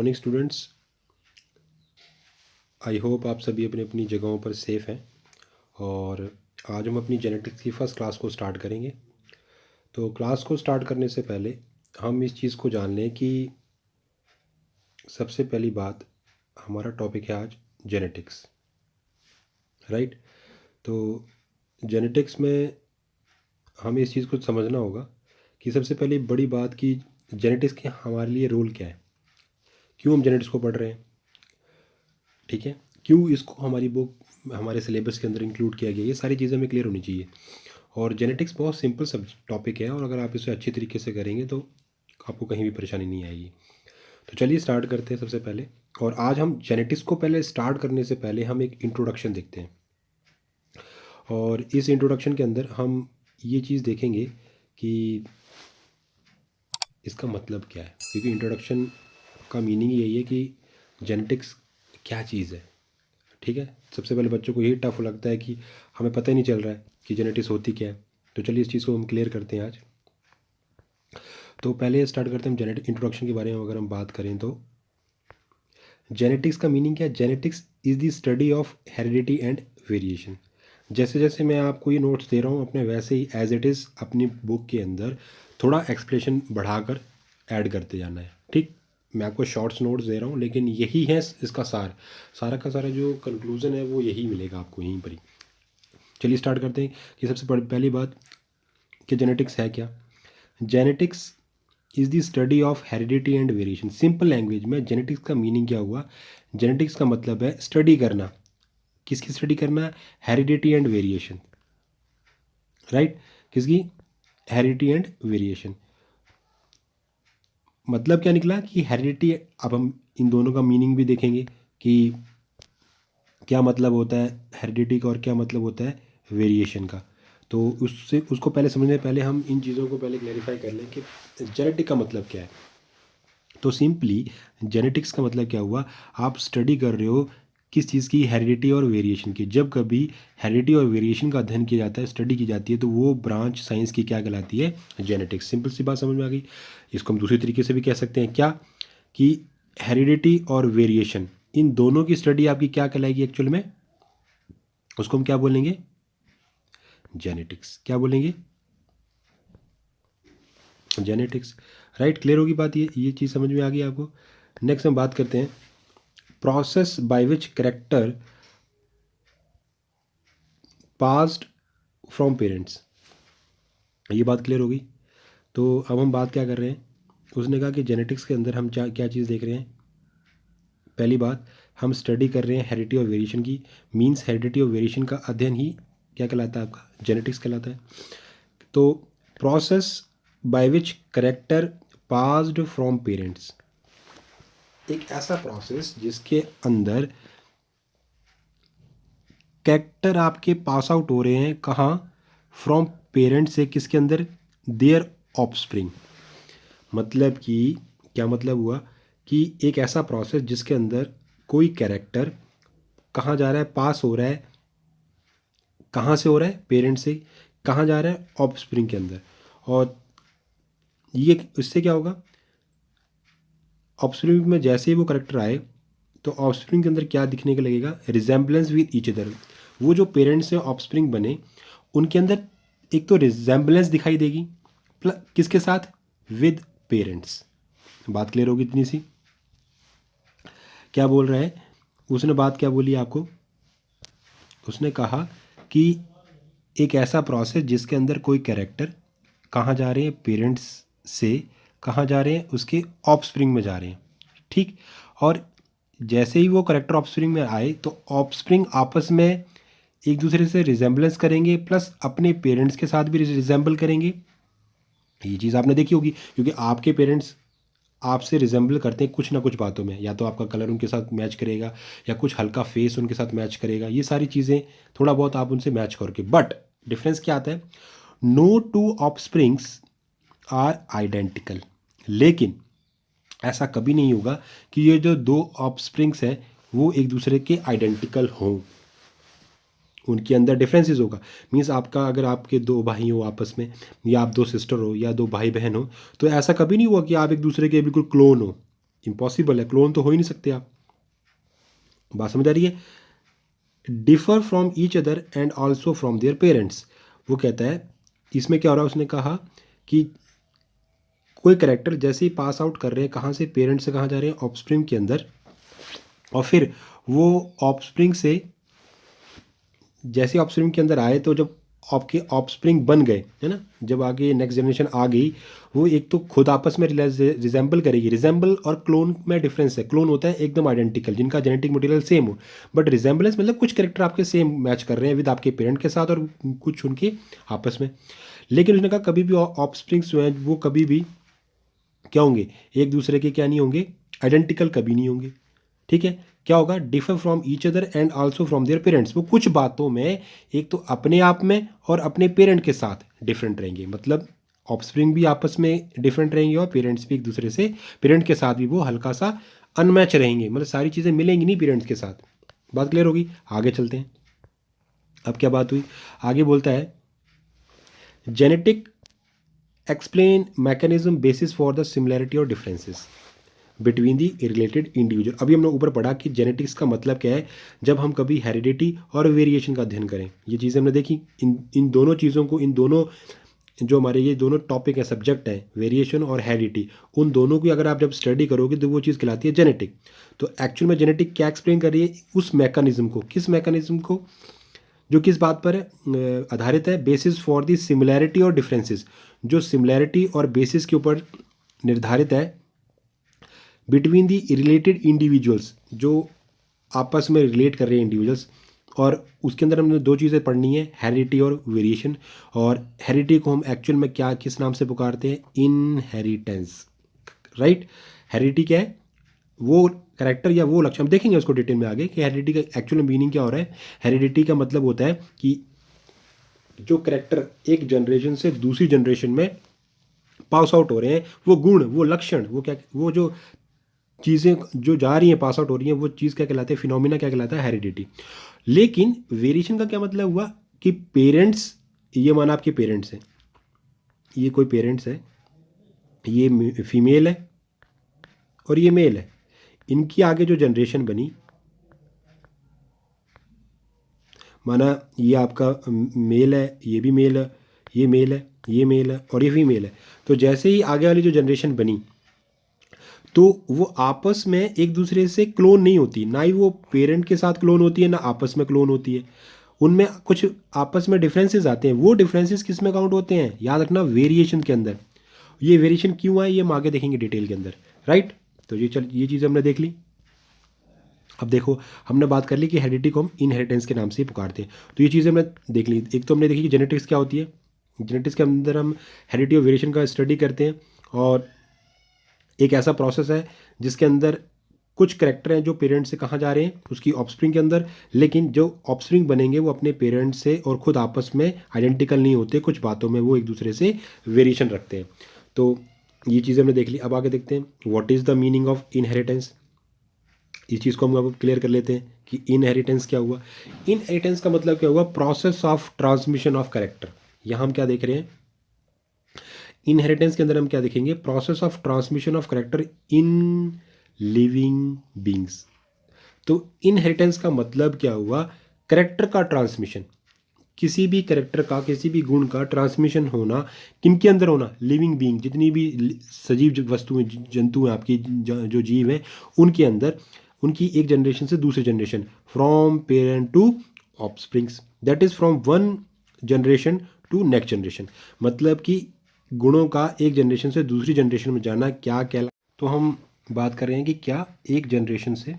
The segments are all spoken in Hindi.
Morning students. आई होप आप सभी अपनी अपनी जगहों पर सेफ़ हैं। और आज हम अपनी जेनेटिक्स की फ़र्स्ट क्लास को स्टार्ट करेंगे। तो क्लास को स्टार्ट करने से पहले हम इस चीज़ को जान लें कि सबसे पहली बात, हमारा टॉपिक है आज जेनेटिक्स, राइट। तो जेनेटिक्स में हमें इस चीज़ को समझना होगा कि सबसे पहले बड़ी बात कि जेनेटिक्स के हमारे लिए रोल क्या है, क्यों हम जेनेटिक्स को पढ़ रहे हैं, ठीक है, क्यों इसको हमारी बुक हमारे सिलेबस के अंदर इंक्लूड किया गया, ये सारी चीज़ें हमें क्लियर होनी चाहिए। और जेनेटिक्स बहुत सिंपल सब टॉपिक है, और अगर आप इसे अच्छी तरीके से करेंगे तो आपको कहीं भी परेशानी नहीं आएगी। तो चलिए स्टार्ट करते हैं सबसे पहले। और आज हम जेनेटिक्स को पहले स्टार्ट करने से पहले हम एक इंट्रोडक्शन देखते हैं, और इस इंट्रोडक्शन के अंदर हम ये चीज़ देखेंगे कि इसका मतलब क्या है, क्योंकि इंट्रोडक्शन का मीनिंग यही है कि जेनेटिक्स क्या चीज़ है, ठीक है। सबसे पहले बच्चों को यही टफ लगता है कि हमें पता ही नहीं चल रहा है कि जेनेटिक्स होती क्या है। तो चलिए इस चीज़ को हम क्लियर करते हैं आज। तो पहले स्टार्ट करते हैं हम जेनेटिक इंट्रोडक्शन के बारे में। अगर हम बात करें तो जेनेटिक्स का मीनिंग क्या है। Genetics is the study of heredity and variation. जैसे जैसे मैं आपको ये नोट्स दे रहा हूँ अपने, वैसे ही एज इट इज़ अपनी बुक के अंदर थोड़ा एक्सप्लेनेशन बढ़ाकर ऐड करते जाना है, ठीक। मैं आपको शॉर्ट्स नोट्स दे रहा हूँ, लेकिन यही है इसका सार, सारा का सारा जो कंक्लूज़न है वो यही मिलेगा आपको यहीं पर ही। चलिए स्टार्ट करते हैं कि सबसे पहली बात कि जेनेटिक्स है क्या। Genetics is the study of heredity and variation. Simple language में जेनेटिक्स का मीनिंग क्या हुआ। जेनेटिक्स का मतलब है स्टडी करना। किसकी स्टडी करना? Heredity and variation, right. किसकी? Heredity and variation. मतलब क्या निकला कि हेरिडिटी, अब हम इन दोनों का मीनिंग भी देखेंगे कि क्या मतलब होता है हेरिडिटी का और क्या मतलब होता है वेरिएशन का। तो उसको पहले समझने से पहले हम इन चीज़ों को पहले क्लैरिफाई कर लें कि जेनेटिक का मतलब क्या है। तो सिंपली जेनेटिक्स का मतलब क्या हुआ, आप स्टडी कर रहे हो किस चीज़ की? हेरिडिटी और वेरिएशन की। जब कभी हेरिडिटी और वेरिएशन का अध्ययन किया जाता है, स्टडी की जाती है, तो वो ब्रांच साइंस की क्या कहलाती है? जेनेटिक्स। सिंपल सी बात समझ में आ गई। इसको हम दूसरी तरीके से भी कह सकते हैं क्या, कि हेरिडिटी और वेरिएशन इन दोनों की स्टडी आपकी क्या कहलाएगी एक्चुअल में? उसको हम क्या बोलेंगे? जेनेटिक्स। क्या बोलेंगे? Genetics, right. क्लियर होगी बात, ये चीज़ समझ में आ गई आपको। नेक्स्ट हम बात करते हैं process by which character passed from parents. ये बात क्लियर होगी। तो अब हम बात क्या कर रहे हैं, उसने कहा कि जेनेटिक्स के अंदर हम क्या चीज़ देख रहे हैं। पहली बात, हम स्टडी कर रहे हैं हेरिडिटी और वेरिएशन की। मींस हेरिडिटी और वेरिएशन का अध्ययन ही क्या कहलाता है? आपका जेनेटिक्स कहलाता है। तो process by which character passed from parents, एक ऐसा प्रोसेस जिसके अंदर कैरेक्टर आपके पास आउट हो रहे हैं। कहाँ? फ्रॉम पेरेंट्स से। किसके अंदर? There offspring. मतलब कि क्या मतलब हुआ कि एक ऐसा प्रोसेस जिसके अंदर कोई कैरेक्टर कहाँ जा रहा है? पास हो रहा है। कहाँ से हो रहा है? पेरेंट्स से। कहाँ जा रहा है? ऑफस्प्रिंग के अंदर। और ये इससे क्या होगा? ऑफस्प्रिंग में जैसे ही वो कैरेक्टर आए तो ऑफस्प्रिंग के अंदर क्या दिखने का लगेगा? Resemblance with each other. वो जो पेरेंट्स से ऑफस्प्रिंग बने उनके अंदर एक तो रिजेम्बलेंस दिखाई देगी, प्लस किसके साथ? With parents. बात क्लियर होगी इतनी सी। क्या बोल रहा है उसने? बात क्या बोली आपको? उसने कहा कि एक ऐसा प्रोसेस जिसके अंदर कोई कैरेक्टर कहाँ जा रहे हैं? पेरेंट्स से कहाँ जा रहे हैं? उसके ऑफस्प्रिंग में जा रहे हैं, ठीक। और जैसे ही वो कैरेक्टर ऑफस्प्रिंग में आए तो ऑफस्प्रिंग आपस में एक दूसरे से रिजेम्बलेंस करेंगे, प्लस अपने पेरेंट्स के साथ भी रिजेम्बल करेंगे। ये चीज़ आपने देखी होगी, क्योंकि आपके पेरेंट्स आपसे रिजेंबल करते हैं कुछ ना कुछ बातों में। या तो आपका कलर उनके साथ मैच करेगा, या कुछ हल्का फेस उनके साथ मैच करेगा। ये सारी चीज़ें थोड़ा बहुत आप उनसे मैच करके, बट डिफरेंस क्या आता है? No two offsprings are identical. लेकिन ऐसा कभी नहीं होगा कि ये जो दो ऑफस्प्रिंग्स हैं वो एक दूसरे के आइडेंटिकल हों। उनके अंदर डिफरेंसेस होगा। मीन्स आपका, अगर आपके दो भाई हो आपस में, या आप दो सिस्टर हो, या दो भाई बहन हो, तो ऐसा कभी नहीं हुआ कि आप एक दूसरे के बिल्कुल क्लोन हो। इम्पॉसिबल है, क्लोन तो हो ही नहीं सकते आप। बात समझ आ रही है? Differ from each other and also from their parents. वो कहता है इसमें क्या हो रहा है, उसने कहा कि कोई करेक्टर जैसे ही पास आउट कर रहे हैं, कहाँ से, पेरेंट्स से कहाँ जा रहे हैं, ऑफस्प्रिंग के अंदर, और फिर वो ऑफस्प्रिंग से जैसे ऑफस्प्रिंग के अंदर आए, तो जब आपके ऑफस्प्रिंग बन गए, है ना, जब आगे नेक्स्ट जनरेशन आ गई, वो एक तो खुद आपस में रिजेंबल करेगी। रिजेंबल और क्लोन में डिफरेंस है। क्लोन होता है एकदम आइडेंटिकल, जिनका जेनेटिक मटेरियल सेम हो, बट रिजेंबलेंस मतलब कुछ करेक्टर आपके सेम मैच कर रहे हैं विद आपके पेरेंट के साथ और कुछ उनके आपस में। लेकिन उसने कहा कभी भी ऑफस्प्रिंग्स जो हैं वो कभी भी क्या होंगे, एक दूसरे के क्या नहीं होंगे, आइडेंटिकल कभी नहीं होंगे। ठीक है, क्या होगा, differ from each other and also from their parents. वो कुछ बातों में एक तो अपने आप में और अपने पेरेंट के साथ डिफरेंट रहेंगे, मतलब ऑफस्प्रिंग भी आपस में डिफरेंट रहेंगे और पेरेंट्स भी एक दूसरे से, पेरेंट के साथ भी वो हल्का सा अनमैच रहेंगे, मतलब सारी चीज़ें मिलेंगी नहीं पेरेंट्स के साथ। बात क्लियर होगी? आगे चलते हैं। अब क्या बात हुई, आगे बोलता है genetic explain mechanism basis for the similarity और differences between the related individual. अभी हमने ऊपर पढ़ा कि जेनेटिक्स का मतलब क्या है, जब हम कभी हेरिडिटी और वेरिएशन का अध्ययन करें, ये चीज़ें हमने देखी। इन दोनों चीज़ों को, इन दोनों जो हमारे ये दोनों टॉपिक है, सब्जेक्ट है, वेरिएशन और हेरिडिटी, उन दोनों की अगर आप जब स्टडी करोगे तो वो चीज़ कहलाती है जेनेटिक। तो एक्चुअल में जेनेटिक क्या एक्सप्लेन कर रही है, उस मैकेनिज्म को, किस मैकेनिज्म को, जो किस बात पर आधारित है, बेसिस फॉर दी सिमिलैरिटी और डिफरेंसेस, जो सिमिलैरिटी और बेसिस के ऊपर निर्धारित है, बिटवीन दी रिलेटेड इंडिविजुअल्स, जो आपस में रिलेट कर रहे हैं इंडिविजुअल्स। और उसके अंदर हमने दो चीज़ें पढ़नी है, हेरिडिटी और वेरिएशन। और हेरिडिटी को हम एक्चुअल में क्या, किस नाम से पुकारते हैं, इनहेरिटेंस, राइट। हेरिडिटी क्या है, वो करेक्टर या वो लक्षण, हम देखेंगे उसको डिटेल में आगे कि हेरिडिटी का एक्चुअल मीनिंग क्या हो रहा है। हेरिडिटी का मतलब होता है कि जो करेक्टर एक जनरेशन से दूसरी जनरेशन में पास आउट हो रहे हैं, वो गुण, वो लक्षण, वो क्या, वो जो चीज़ें जो जा रही हैं, पास आउट हो रही हैं, वो चीज़ क्या कहलाते हैं, फिनोमिना क्या कहलाता है, हेरिडिटी। लेकिन वेरिएशन का क्या मतलब हुआ कि पेरेंट्स, ये माना आपके पेरेंट्स हैं, ये कोई पेरेंट्स है, ये फीमेल है और ये मेल है, इनकी आगे जो जनरेशन बनी, माना ये आपका मेल है, ये भी मेल है, ये मेल है, ये मेल है और ये फीमेल है, तो जैसे ही आगे वाली जो जनरेशन बनी, तो वो आपस में एक दूसरे से क्लोन नहीं होती, ना ही वो पेरेंट के साथ क्लोन होती है, ना आपस में क्लोन होती है। उनमें कुछ आपस में डिफरेंसेस आते हैं। वो डिफरेंसेस किस में काउंट होते हैं, याद रखना, वेरिएशन के अंदर। ये वेरिएशन क्यों आए, ये हम आगे देखेंगे डिटेल के अंदर, राइट। तो ये चीज़ हमने देख ली। अब देखो, हमने बात कर ली कि हेरिडिटी को हम इनहेरिटेंस के नाम से ही पुकारते हैं, तो ये चीज़ें हमने देख ली। एक तो हमने देखी कि जेनेटिक्स क्या होती है, जेनेटिक्स के अंदर हम हेरिडिटी और वेरिएशन का स्टडी करते हैं, और एक ऐसा प्रोसेस है जिसके अंदर कुछ करेक्टर हैं जो पेरेंट्स से कहाँ जा रहे हैं, उसकी ऑफस्प्रिंग के अंदर, लेकिन जो ऑफस्प्रिंग बनेंगे वो अपने पेरेंट्स से और खुद आपस में आइडेंटिकल नहीं होते, कुछ बातों में वो एक दूसरे से वेरिएशन रखते हैं। तो ये चीज़ें हमने देख ली। अब आगे देखते हैं what is the meaning of inheritance. इस चीज़ को हम अब क्लियर कर लेते हैं कि इनहेरिटेंस क्या हुआ। इनहेरिटेंस का मतलब क्या हुआ, process of transmission of character. यहाँ हम क्या देख रहे हैं, इनहेरिटेंस के अंदर हम क्या देखेंगे, process of transmission of character in living beings. तो इनहेरिटेंस का मतलब क्या हुआ, कैरेक्टर का ट्रांसमिशन, किसी भी कैरेक्टर का, किसी भी गुण का ट्रांसमिशन होना, किनके अंदर होना, लिविंग बीइंग, जितनी भी सजीव वस्तुएं, जंतु हैं आपकी, जो जीव हैं, उनके अंदर, उनकी एक जनरेशन से दूसरे generation, from parent to offsprings, that is from one generation to next generation. मतलब कि गुणों का एक जनरेशन से दूसरी जनरेशन में जाना क्या क्या, तो हम बात कर रहे हैं कि क्या एक जनरेशन से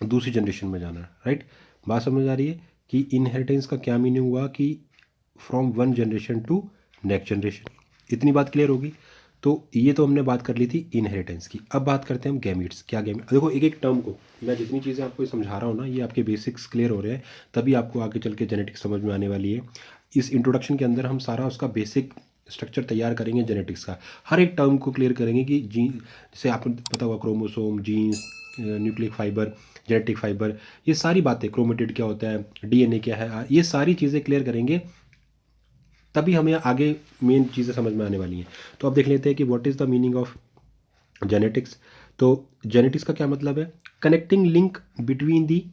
दूसरी जनरेशन में जाना, राइट। बात समझ आ रही है कि इनहेरिटेंस का क्या मीनिंग हुआ, कि from one generation to next generation. इतनी बात क्लियर होगी। तो ये तो हमने बात कर ली थी इनहेरिटेंस की। अब बात करते हैं हम गैमीट्स। क्या गैमीट, देखो एक एक टर्म को मैं जितनी चीज़ें आपको समझा रहा हूँ ना, ये आपके बेसिक्स क्लियर हो रहे हैं, तभी आपको आगे चल के जेनेटिक्स समझ में आने वाली है। इस इंट्रोडक्शन के अंदर हम सारा उसका बेसिक स्ट्रक्चर तैयार करेंगे जेनेटिक्स का, हर एक टर्म को क्लियर करेंगे कि जीन, जैसे आपको पता होगा chromosome, genes, nucleic fibre, genetic fibre, ये सारी बातें, क्रोमेटिड क्या होता है, डीएनए क्या है, ये सारी चीज़ें क्लियर करेंगे, तभी हमें आगे मेन चीज़ें समझ में आने वाली हैं। तो अब देख लेते हैं कि what is the meaning of genetics. तो जेनेटिक्स का क्या मतलब है? Connecting link between the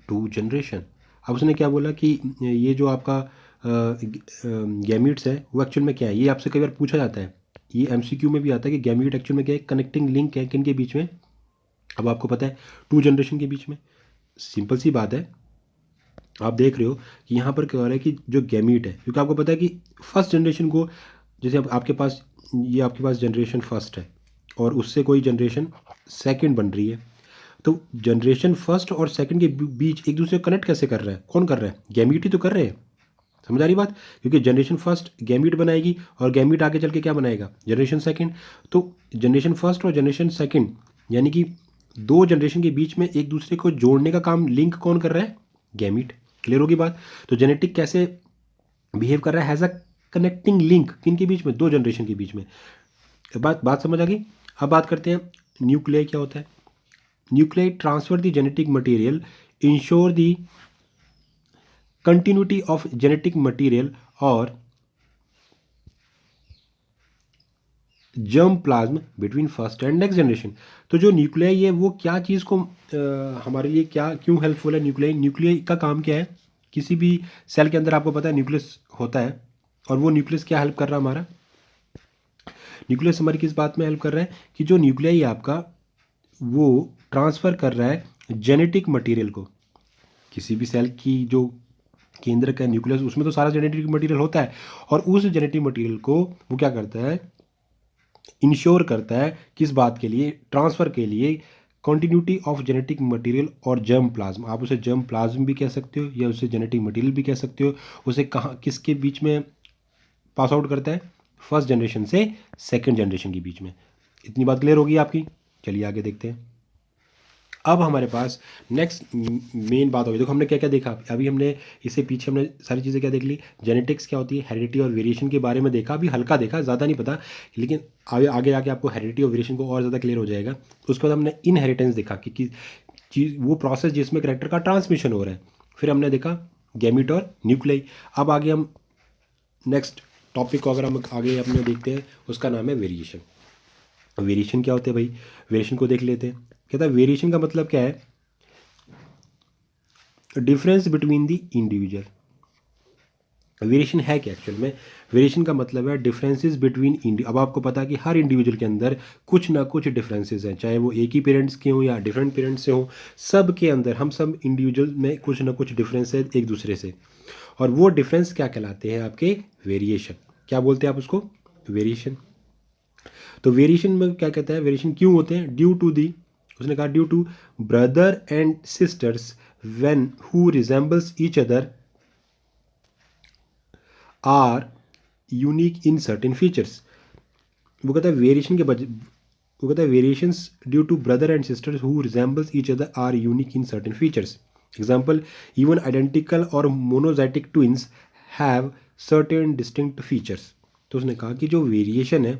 two generation. अब उसने क्या बोला कि ये जो आपका गैमीट्स है वो एक्चुअल में क्या है, ये आपसे कई बार पूछा जाता है, ये एमसीक्यू में भी आता है कि गैमीट एक्चुअल में क्या है, कनेक्टिंग लिंक है किन के बीच में। अब आपको पता है टू जनरेशन के बीच में। सिंपल सी बात है, आप देख रहे हो कि यहाँ पर क्या हो रहा है कि जो गैमीट है, क्योंकि आपको पता है कि फर्स्ट जनरेशन को, जैसे अब आपके पास ये आपके पास जनरेशन फर्स्ट है और उससे कोई जनरेशन सेकंड बन रही है, तो जनरेशन फर्स्ट और सेकंड के बीच एक दूसरे को कनेक्ट कैसे कर रहा है, कौन कर रहा है? गैमीट ही तो कर रहे हैं। समझ आ रही बात? क्योंकि जनरेशन फर्स्ट गैमीट बनाएगी और गैमीट आगे चल के क्या बनाएगा, जनरेशन सेकंड। तो जनरेशन फर्स्ट और जनरेशन सेकंड यानी कि दो जनरेशन के बीच में एक दूसरे को जोड़ने का काम, लिंक कौन कर रहा है? गैमीट। क्लियर होगी बात? तो जेनेटिक कैसे बिहेव कर रहा है? हैज़ अ कनेक्टिंग लिंक किन के बीच में? दो जनरेशन के बीच में। बात समझ आ गई? अब बात करते हैं न्यूक्लियाई क्या होता है। Nuclei transfer the genetic material, ensure the continuity of genetic material और germ plasm between first and next generation. तो जो न्यूक्लियाई है वो क्या चीज़ को हमारे लिए क्या क्यों हेल्पफुल है? न्यूक्लियाई, न्यूक्लियाई का काम क्या है? किसी भी सेल के अंदर आपको पता है न्यूक्लियस होता है, और वो न्यूक्लियस क्या हेल्प कर रहा है हमारा? न्यूक्लियस हमारी किस बात में हेल्प कर रहा है कि जो न्यूक्लियाई आपका वो ट्रांसफ़र कर रहा है जेनेटिक मटेरियल को। किसी भी सेल की जो केंद्र का न्यूक्लियस, उसमें तो सारा जेनेटिक मटेरियल होता है, और उस जेनेटिक मटेरियल को वो क्या करता है, इंश्योर करता है किस बात के लिए? ट्रांसफ़र के लिए। कॉन्टिन्यूटी ऑफ जेनेटिक मटेरियल और जर्म प्लाज्म, आप उसे जर्म प्लाज्म भी कह सकते हो या उसे जेनेटिक मटेरियल भी कह सकते हो। उसे कहाँ किसके बीच में पास आउट करता है? फर्स्ट जनरेशन से सेकंड जनरेशन के बीच में। इतनी बात क्लियर होगी आपकी? चलिए आगे देखते हैं। अब हमारे पास नेक्स्ट मेन बात होगी। देखो हमने क्या क्या देखा अभी, हमने इससे पीछे हमने सारी चीज़ें क्या देख ली, जेनेटिक्स क्या होती है, हेरिडिटी और वेरिएशन के बारे में देखा, अभी हल्का देखा, ज़्यादा नहीं पता, लेकिन आगे आगे आके आपको हेरिडिटी और वेरिएशन को और ज़्यादा क्लियर हो जाएगा। उसके बाद हमने इनहेरिटेंस देखा कि चीज़ वो प्रोसेस जिसमें करेक्टर का ट्रांसमिशन हो रहा है। फिर हमने देखा गैमीट और न्यूक्लियाई। अब आगे हम नेक्स्ट टॉपिक को अगर हम आगे अपने देखते हैं, उसका नाम है वेरिएशन। वेरिएशन क्या होते हैं भाई? वेरिएशन को देख लेते हैं। कहता है वेरिएशन का मतलब क्या है? Difference between the individual. Variation है क्या एक्चुअल में? वेरिएशन का मतलब है डिफरेंसेस बिटवीन अब आपको पता है कि हर इंडिविजुअल के अंदर कुछ ना कुछ डिफरेंसेस हैं, चाहे वो एक ही पेरेंट्स के हों या डिफरेंट पेरेंट्स से हों, सब के अंदर हम सब इंडिविजुअल में कुछ ना कुछ डिफरेंस है एक दूसरे से, और वो डिफरेंस क्या कहलाते हैं? आपके वेरिएशन। क्या बोलते हैं आप उसको? वेरिएशन। तो वेरिएशन में क्या कहता है, वेरिएशन क्यों होते हैं? ड्यू टू दी, उसने कहा due to brother and sisters when who resembles each other are unique in certain features. वो कहता है वेरिएशन के वो कहता है variations due to brother and sisters who resembles each other are unique in certain features. Example, even identical और monozygotic twins have certain distinct features. तो उसने कहा कि जो वेरिएशन है,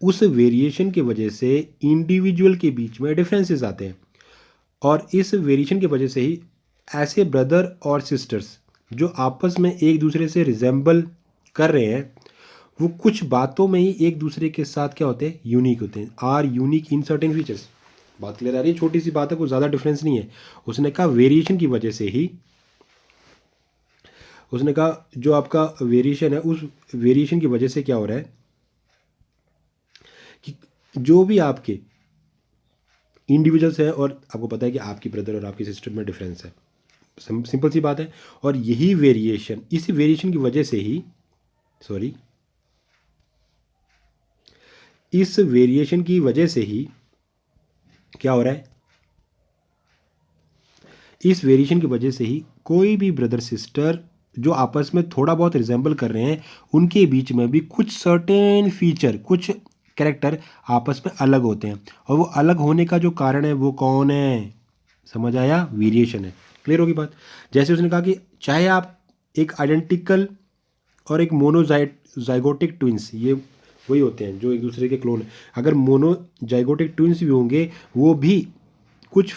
उस वेरिएशन की वजह से इंडिविजुअल के बीच में डिफरेंसेस आते हैं, और इस वेरिएशन की वजह से ही ऐसे ब्रदर और सिस्टर्स जो आपस में एक दूसरे से रिजेंबल कर रहे हैं, वो कुछ बातों में ही एक दूसरे के साथ क्या होते हैं? यूनिक होते हैं। Are unique in certain features. बात क्लियर आ रही है? छोटी सी बात है, कोई ज़्यादा डिफरेंस नहीं है। उसने कहा वेरिएशन की वजह से ही, उसने कहा जो आपका वेरिएशन है, उस वेरिएशन की वजह से क्या हो रहा है कि जो भी आपके इंडिविजुअल्स हैं, और आपको पता है कि आपकी ब्रदर और आपकी सिस्टर में डिफरेंस है, सिंपल सी बात है, और यही वेरिएशन, इसी वेरिएशन की वजह से ही, सॉरी, इस वेरिएशन की वजह से ही क्या हो रहा है? इस वेरिएशन की वजह से ही कोई भी ब्रदर सिस्टर जो आपस में थोड़ा बहुत रिजेंबल कर रहे हैं, उनके बीच में भी कुछ सर्टेन फीचर, कुछ कैरेक्टर आपस में अलग होते हैं, और वो अलग होने का जो कारण है वो कौन है? समझ आया? वेरिएशन है। क्लियर होगी बात? जैसे उसने कहा कि चाहे आप एक आइडेंटिकल और एक मोनोजाइगोटिक ट्विंस, ये वही होते हैं जो एक दूसरे के क्लोन हैं, अगर मोनोजाइगोटिक ट्विंस भी होंगे, वो भी कुछ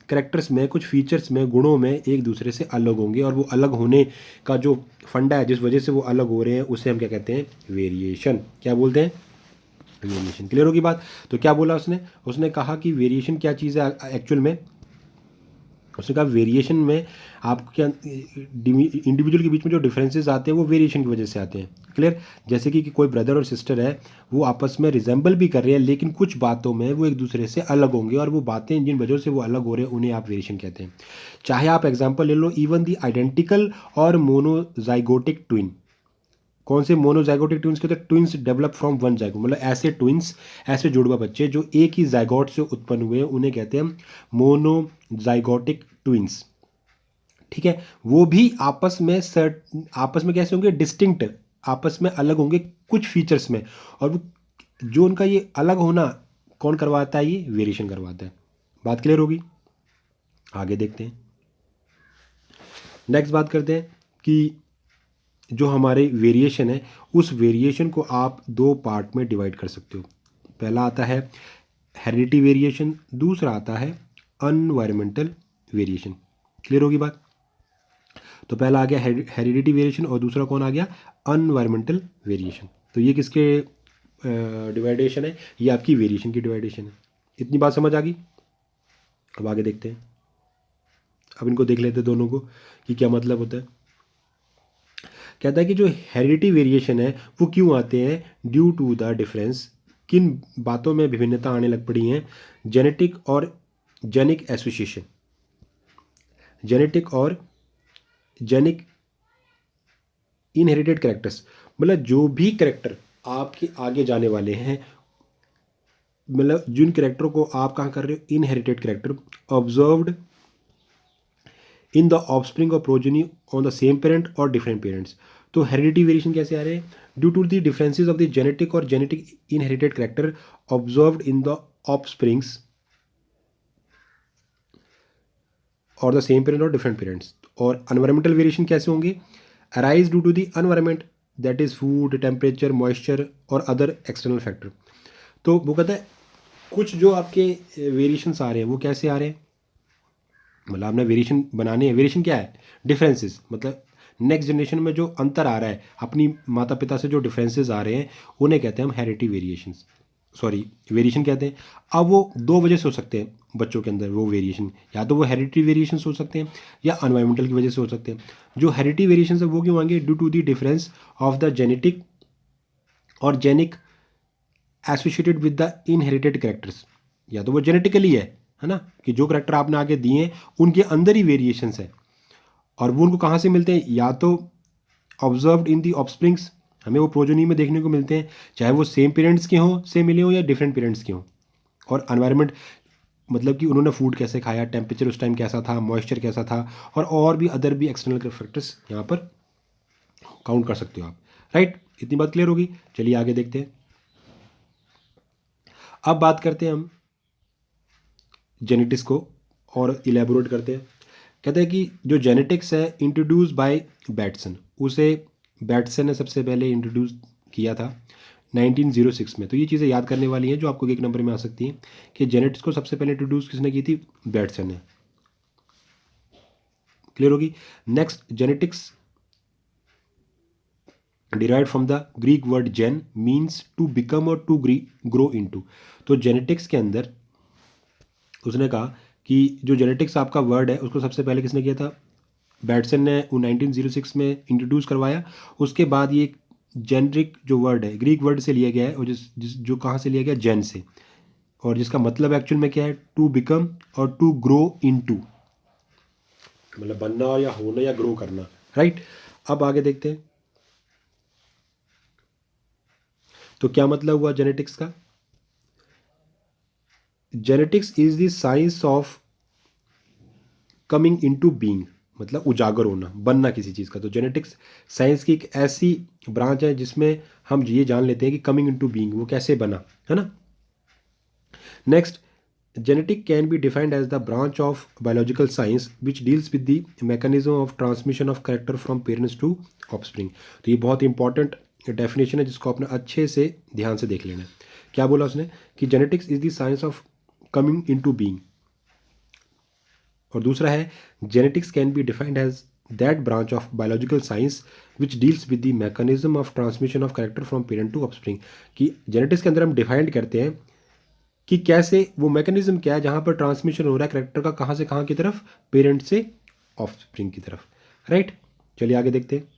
करेक्टर्स में, कुछ फीचर्स में, गुणों में एक दूसरे से अलग होंगे, और वो अलग होने का जो फंडा है, जिस वजह से वो अलग हो रहे हैं, उसे हम क्या कहते हैं? वेरिएशन। क्या बोलते हैं? वेरिएशन। क्लियर होगी बात? तो क्या बोला उसने कहा कि वेरिएशन क्या चीज़ है एक्चुअल में। उसने कहा वेरिएशन में आपको क्या इंडिविजुअल के बीच में जो डिफरेंसेस आते हैं वो वेरिएशन की वजह से आते हैं। क्लियर? जैसे कि कोई ब्रदर और सिस्टर है, वो आपस में रिजेंबल भी कर रहे हैं, लेकिन कुछ बातों में वो एक दूसरे से अलग होंगे, और वो बातें जिन वजह से वो अलग हो रहे हैं उन्हें आप वेरिएशन कहते हैं। चाहे आप एग्जाम्पल ले लो, इवन दी आइडेंटिकल और मोनोजाइगोटिक ट्विन। कौन से मोनोजाइगोटिक ट्विंस कहते हैं? Twins develop from one zygote, मतलब ऐसे ट्विंस, ऐसे जुड़वा बच्चे जो एक ही जाइगोट से उत्पन्न हुए उन्हें कहते हैं मोनोजाइगोटिक ट्विंस। ठीक है? वो भी आपस में कैसे होंगे? डिस्टिंक्ट, आपस में अलग होंगे कुछ फीचर्स में, और वो जो उनका ये अलग होना कौन करवाता है? ये वेरिएशन करवाता है। बात क्लियर होगी? आगे देखते हैं। नेक्स्ट बात करते हैं कि जो हमारे वेरिएशन है, उस वेरिएशन को आप दो पार्ट में डिवाइड कर सकते हो। पहला आता है हेरिडिटी वेरिएशन, दूसरा आता है एनवायरमेंटल वेरिएशन। क्लियर होगी बात? तो पहला आ गया हेरिडिटी वेरिएशन, और दूसरा कौन आ गया? Environmental variation. तो ये किसके डिवाइडेशन है? ये आपकी वेरिएशन की डिवाइडेशन है। इतनी बात समझ आ गई? अब आगे देखते हैं। अब इनको देख लेते हैं दोनों को कि क्या मतलब होता है। कहता है कि जो हेरिडिटी वेरिएशन है वो क्यों आते हैं? ड्यू टू द डिफरेंस, किन बातों में विभिन्नता आने लग पड़ी हैं? जेनेटिक और जेनिक एसोसिएशन, जेनेटिक और जेनिक इनहेरिटेड कैरेक्टर्स, मतलब जो भी कैरेक्टर आपके आगे जाने वाले हैं, मतलब जिन कैरेक्टरों को आप कहाँ कर रहे हो? Inherited character observed in the offspring of progeny on the same parent और डिफरेंट पेरेंट्स। तो हेरिडिटी वेरिएशन कैसे आ रहे हैं? Due to the differences of the genetic और genetic inherited character observed in the offspring और द सेम पेरेंट और डिफरेंट पेरेंट्स। और एनवायरमेंटल वेरिएशन कैसे होंगे? Arise due to the environment, that is food, temperature, moisture और अदर एक्सटर्नल फैक्टर। तो वो कहता है कुछ जो आपके वेरिएशंस आ रहे हैं वो कैसे आ रहे हैं, मतलब आपने वेरिएशन बनाने हैं। वेरिएशन क्या है? डिफरेंसेस, मतलब नेक्स्ट जनरेशन में जो अंतर आ रहा है, अपनी माता पिता से जो डिफरेंसेस आ रहे हैं उन्हें कहते हैं हम हेरिडिटी वेरिएशंस, सॉरी वेरिएशन कहते हैं। अब वो दो वजह से हो सकते हैं बच्चों के अंदर वो वेरिएशन, या तो वो हेरिडिटी वेरिएशन हो सकते हैं या एनवायरमेंटल की वजह से हो सकते हैं। जो हेरिडिटी वेरिएशन है वो क्यों आएंगे? Due to the difference of the genetic और genic associated with the inherited characters. या तो वो जेनेटिकली है ना, कि जो करेक्टर आपने आगे दिए हैं उनके अंदर ही वेरिएशंस है, और वो उनको कहाँ से मिलते हैं? या तो ऑब्जर्व्ड इन दी ऑफस्प्रिंग्स, हमें वो प्रोजनी में देखने को मिलते हैं, चाहे वो सेम पेरेंट्स के हों से मिले हों या डिफरेंट पेरेंट्स के हों। और एनवायरनमेंट मतलब कि उन्होंने फूड कैसे खाया, टेम्परेचर उस टाइम कैसा था, मॉइस्चर कैसा था, और भी अदर भी एक्सटर्नल फैक्टर्स यहाँ पर काउंट कर सकते हो आप। राइट? इतनी बात क्लियर होगी? चलिए आगे देखते हैं। अब बात करते हैं हम जेनेटिक्स को और इलेबोरेट करते हैं। कहते हैं कि जो जेनेटिक्स है इंट्रोड्यूस बाय बैटसन, उसे बैटसन ने सबसे पहले इंट्रोड्यूस किया था 1906 में। तो ये चीज़ें याद करने वाली हैं जो आपको एक नंबर में आ सकती हैं कि जेनेटिक्स को सबसे पहले इंट्रोड्यूस किसने की थी? बैटसन ने। क्लियर होगी? Next, genetics derived from the Greek word gen means to become और टू ग्रो इनटू। तो जेनेटिक्स के अंदर उसने कहा कि जो जेनेटिक्स आपका वर्ड है उसको सबसे पहले किसने किया था? बैटसन ने 1906 में इंट्रोड्यूस करवाया। उसके बाद ये जेनरिक जो वर्ड है ग्रीक वर्ड से लिया गया है, और जो कहाँ से लिया गया? जेन से, और जिसका मतलब एक्चुअल में क्या है? टू बिकम और टू ग्रो इनटू, मतलब बनना या होना या ग्रो करना। राइट? अब आगे देखते हैं तो क्या मतलब हुआ जेनेटिक्स का। Genetics is the science of coming into being, मतलब उजागर होना, बनना किसी चीज़ का। तो जेनेटिक्स साइंस की एक ऐसी ब्रांच है जिसमें हम ये जान लेते हैं कि कमिंग इनटू बीइंग वो कैसे बना, है ना। Next, genetic can be defined as the branch of biological science which deals with the mechanism of transmission of character from parents to offspring। तो ये बहुत इंपॉर्टेंट डेफिनेशन है जिसको आपने अच्छे से ध्यान से देख लेना है। क्या बोला उसने? कि genetics is the science of coming into being, और दूसरा है genetics can be defined as that branch of biological science which deals with the mechanism of transmission of character from parent to offspring. कि जेनेटिक्स के अंदर हम डिफाइंड करते हैं कि कैसे वो मैकेनिज्म क्या है जहाँ पर ट्रांसमिशन हो रहा है कैरेक्टर का, कहाँ से कहाँ की तरफ, पेरेंट से ऑफस्प्रिंग की तरफ, राइट। चलिए आगे देखते हैं।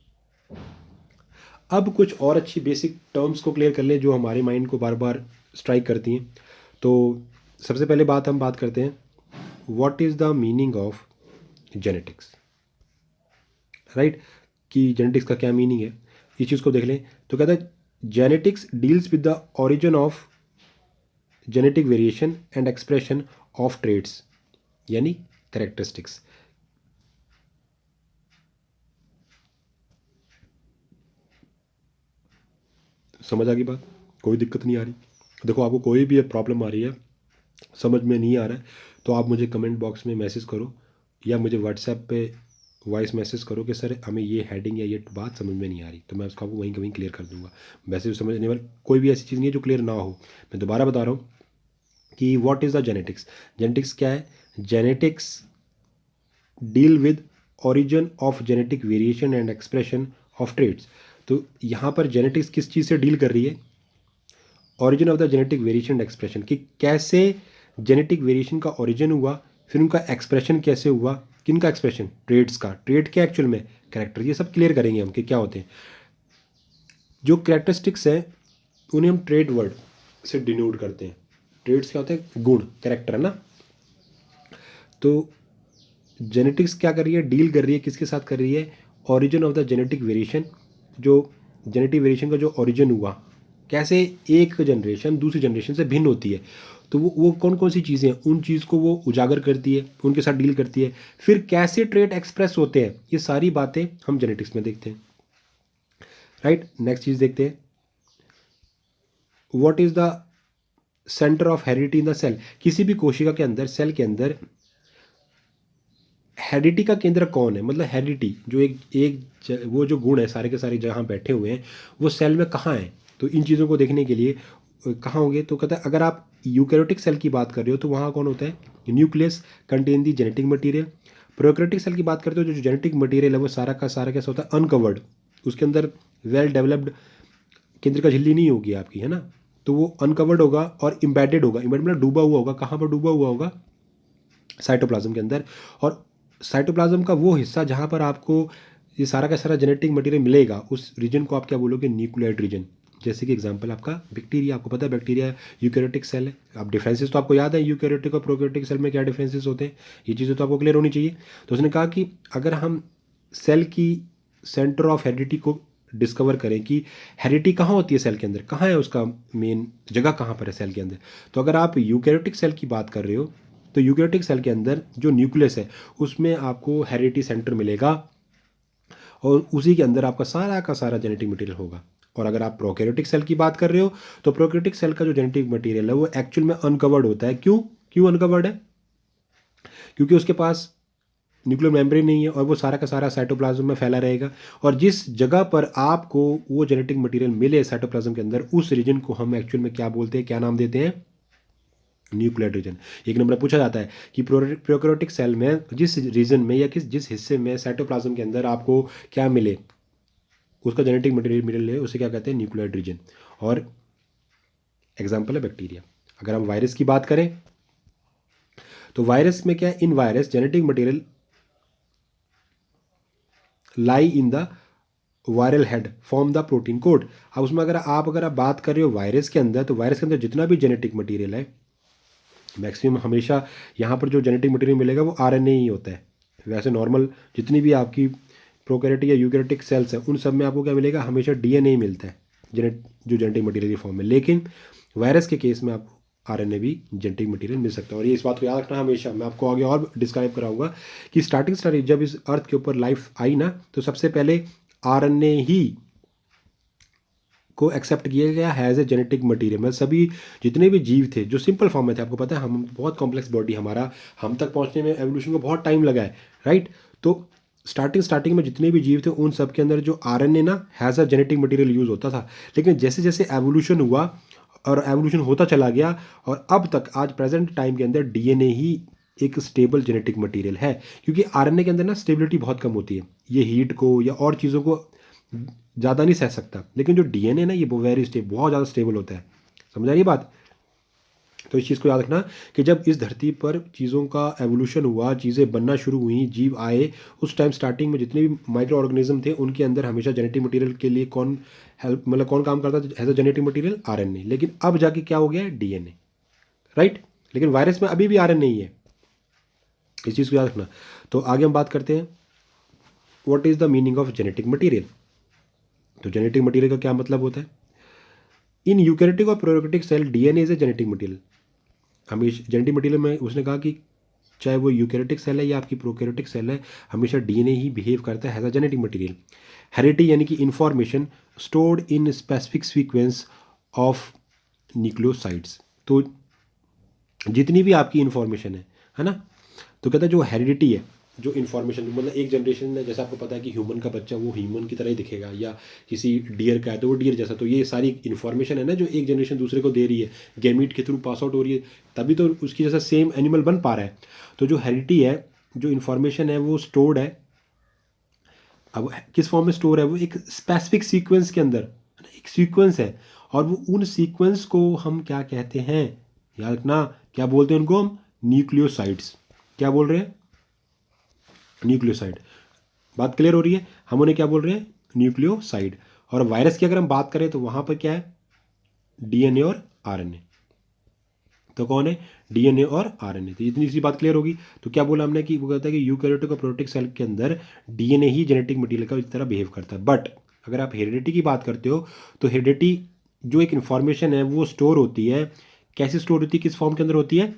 अब कुछ और अच्छी बेसिक टर्म्स को क्लियर कर लें जो हमारे माइंड को बार बार स्ट्राइक करती हैं। तो सबसे पहले हम बात करते हैं what is the meaning of genetics, right. कि जेनेटिक्स का क्या मीनिंग है, इस चीज़ को देख लें। तो कहता है genetics deals with the origin of genetic variation and expression of traits, यानी कैरेक्टरिस्टिक्स। समझ आ गई बात, कोई दिक्कत नहीं आ रही? देखो, आपको कोई भी प्रॉब्लम आ रही है, समझ में नहीं आ रहा है, तो आप मुझे कमेंट बॉक्स में मैसेज करो या मुझे व्हाट्सएप पे वॉइस मैसेज करो कि सर हमें ये हेडिंग या ये बात समझ में नहीं आ रही, तो मैं उसको आपको वहीं कहीं क्लियर कर दूंगा। वैसे समझने वाली कोई भी ऐसी चीज़ नहीं है जो क्लियर ना हो। मैं दोबारा बता रहा हूँ कि what is the genetics. Genetics क्या है? Genetics deal with origin of genetic variation and expression of traits. तो यहाँ पर जेनेटिक्स किस चीज़ से डील कर रही है? Origin of the genetic variation and expression, कि कैसे जेनेटिक वेरिएशन का ओरिजिन हुआ, फिर उनका एक्सप्रेशन कैसे हुआ, किनका एक्सप्रेशन? ट्रेड्स का। ट्रेड क्या एक्चुअल में? कैरेक्टर। ये सब क्लियर करेंगे हम कि क्या होते हैं। जो कैरेक्टरिस्टिक्स हैं उन्हें हम ट्रेड वर्ड से डिनोट करते हैं। ट्रेड्स क्या होते हैं? गुण, कैरेक्टर, है ना। तो जेनेटिक्स क्या कर रही है? डील कर रही है, किसके साथ कर रही है? Origin of the genetic variation, जो जेनेटिक वेरिएशन का जो ओरिजिन हुआ, कैसे एक जनरेशन दूसरी जनरेशन से भिन्न होती है, तो वो कौन कौन सी चीज़ें हैं, उन चीज़ को वो उजागर करती है, उनके साथ डील करती है। फिर कैसे ट्रेट एक्सप्रेस होते हैं, ये सारी बातें हम जेनेटिक्स में देखते हैं, राइट। नेक्स्ट चीज़ देखते हैं, what is the centre of heredity in the cell. किसी भी कोशिका के अंदर, सेल के अंदर हेरिडिटी का केंद्र कौन है? मतलब हेरिडिटी जो वो जो गुण है सारे के सारे जहाँ बैठे हुए हैं वो सेल में कहाँ है? तो इन चीज़ों को देखने के लिए कहाँ होंगे? तो कहता है अगर आप यूकैरियोटिक सेल की बात कर रहे हो तो वहाँ कौन होता है? Nucleus contain the genetic material. Prokaryotic cell की बात करते हो तो जो जेनेटिक मटीरियल है वो सारा का सारा कैसा होता है? अनकवर्ड। उसके अंदर वेल डेवलप्ड केंद्र का झिल्ली नहीं होगी आपकी, है ना। तो वो अनकवर्ड होगा और इम्बेडेड होगा। इम्बेडेड मतलब डूबा हुआ होगा। कहाँ पर डूबा हुआ होगा? साइटोप्लाज्म के अंदर। और साइटोप्लाज्म का वो हिस्सा जहाँ पर आपको ये सारा का सारा जेनेटिक मटेरियल मिलेगा, उस रीजन को आप क्या बोलोगे? Nucleoid region. जैसे कि एग्जांपल आपका बैक्टीरिया, आपको पता है बैक्टीरिया यूकैरियोटिक सेल है। अब डिफरेंसेस तो आपको याद है, यूकैरियोटिक और प्रोकैरियोटिक सेल में क्या डिफरेंसेस होते हैं, ये चीज़ें तो आपको क्लियर होनी चाहिए। तो उसने कहा कि अगर हम सेल की सेंटर ऑफ हेरिडिटी को डिस्कवर करें कि हेरिडिटी कहाँ होती है सेल के अंदर, कहाँ है उसका मेन जगह, कहाँ पर है सेल के अंदर। तो अगर आप यूकैरियोटिक सेल की बात कर रहे हो तो यूकैरियोटिक सेल के अंदर जो न्यूक्लियस है उसमें आपको हेरिडिटी सेंटर मिलेगा और उसी के अंदर आपका सारा का सारा जेनेटिक मटेरियल होगा। और अगर आप प्रोकैरियोटिक सेल की बात कर रहे हो तो प्रोकैरियोटिक सेल का जो जेनेटिक मटेरियल है वो एक्चुअल में अनकवर्ड होता है। क्यों अनकवर्ड है? क्योंकि उसके पास न्यूक्लियर मेम्ब्रेन नहीं है और वो सारा का सारा साइटोप्लाज्म में फैला रहेगा। और जिस जगह पर आपको वो जेनेटिक मटेरियल मिले साइटोप्लाज्म के अंदर, उस रीजन को हम एक्चुअल में क्या बोलते हैं, क्या नाम देते हैं? Nucleoid reason. एक नंबर पूछा जाता है कि प्रोकैरियोटिक सेल में जिस रीजन में या जिस हिस्से में साइटोप्लाज्म के अंदर आपको क्या मिले, उसका जेनेटिक मटेरियल मिले, उसे क्या कहते हैं? Nucleoid region. और एग्जाम्पल है बैक्टीरिया। अगर हम वायरस की बात करें तो वायरस में क्या है? In virus genetic material lie in the viral head form the protein code. अब उसमें अगर आप बात कर रहे हो वायरस के अंदर, तो वायरस के अंदर जितना भी जेनेटिक मटेरियल है मैक्सिमम हमेशा यहाँ पर जो जेनेटिक मटेरियल मिलेगा वो आरएनए ही होता है। वैसे नॉर्मल जितनी भी आपकी प्रोकैरियोटिक या यूकैरियोटिक सेल्स हैं उन सब में आपको क्या मिलेगा? हमेशा डीएनए ही मिलता है जो जेनेटिक मटेरियल की फॉर्म में। लेकिन वायरस के केस में आपको आरएनए भी जेनेटिक मटेरियल मिल सकता है। और ये इस बात को याद रखना हमेशा, मैं आपको आगे और डिस्क्राइब कराऊंगा कि स्टार्टिंग जब इस अर्थ के ऊपर लाइफ आई ना, तो सबसे पहले आरएनए ही को एक्सेप्ट किया गया हैज़ ए जेनेटिक मटीरियल। मतलब सभी जितने भी जीव थे जो सिंपल फॉर्म में थे, आपको पता है हम बहुत कॉम्प्लेक्स बॉडी हमारा, हम तक पहुंचने में एवोल्यूशन को बहुत टाइम लगा है, राइट। तो स्टार्टिंग में जितने भी जीव थे उन सब के अंदर जो आरएनए ना has a genetic material use होता था। लेकिन जैसे जैसे एवोल्यूशन हुआ और एवोल्यूशन होता चला गया और अब तक आज प्रेजेंट टाइम के अंदर डीएनए ही एक स्टेबल जेनेटिक मटेरियल है, क्योंकि आरएनए के अंदर ना स्टेबिलिटी बहुत कम होती है, ये हीट को या और चीज़ों को ज़्यादा नहीं सह सकता। लेकिन जो डीएनए ना ये वेरी स्टेबल, बहुत ज़्यादा स्टेबल होता है। समझ आ रही बात? तो इस चीज़ को याद रखना कि जब इस धरती पर चीज़ों का एवोल्यूशन हुआ, चीज़ें बनना शुरू हुई, जीव आए, उस टाइम स्टार्टिंग में जितने भी माइक्रो ऑर्गेनिज्म थे उनके अंदर हमेशा जेनेटिक मटेरियल के लिए कौन हेल्प मतलब कौन काम करता था as a genetic material? RNA. लेकिन अब जाके क्या हो गया है? DNA, right. लेकिन वायरस में अभी भी आरएनए ही है, इस चीज़ को याद रखना। तो आगे हम बात करते हैं what is the meaning of genetic material. तो जेनेटिक मटेरियल का क्या मतलब होता है? इन यूकैरियोटिक और prokaryotic cell DNA is a genetic material. हमेशा जेनेटिक मटेरियल में उसने कहा कि चाहे वो यूकैरियोटिक सेल है या आपकी प्रोकैरियोटिक सेल है, हमेशा डीएनए ही बिहेव करता है as a genetic material. Heredity यानी कि information stored in specific sequence of nucleosides. तो जितनी भी आपकी इंफॉर्मेशन है ना, तो कहता है जो हेरिडिटी है, जो इन्फॉर्मेशन मतलब एक जनरेशन में, जैसे आपको पता है कि ह्यूमन का बच्चा वो ह्यूमन की तरह ही दिखेगा, या किसी डियर का है तो वो डियर जैसा। तो ये सारी इन्फॉर्मेशन है ना जो एक जनरेशन दूसरे को दे रही है, गैमीट के थ्रू पास आउट हो रही है, तभी तो उसकी जैसा सेम एनिमल बन पा रहा है। तो जो हेरिडिटी है, जो इन्फॉर्मेशन है वो स्टोर्ड है। अब किस फॉर्म में स्टोर है? वो एक स्पेसिफिक सीक्वेंस के अंदर, एक सीक्वेंस है, और वो उन सीक्वेंस को हम क्या कहते हैं? याद रखना, क्या बोलते हैं उनको? हम न्यूक्लियोसाइड्स। क्या बोल रहे हैं? न्यूक्लियोसाइड। बात क्लियर हो रही है? हम उन्हें क्या बोल रहे हैं? न्यूक्लियोसाइड। और वायरस की अगर हम बात करें तो वहां पर क्या है? डीएनए और आरएनए। तो कौन है? डीएनए और आरएनए। तो इतनी सी बात क्लियर होगी। तो क्या बोला हमने कि वो कहता है कि यूकैरियोटिक और प्रोकैरियोटिक सेल के अंदर डीएनए ही जेनेटिक मटेरियल का इस तरह बिहेव करता है। बट अगर आप हेरिडिटी की बात करते हो तो हेरिडिटी जो एक इन्फॉर्मेशन है वो स्टोर होती है, कैसे स्टोर होती है, किस फॉर्म के अंदर होती है?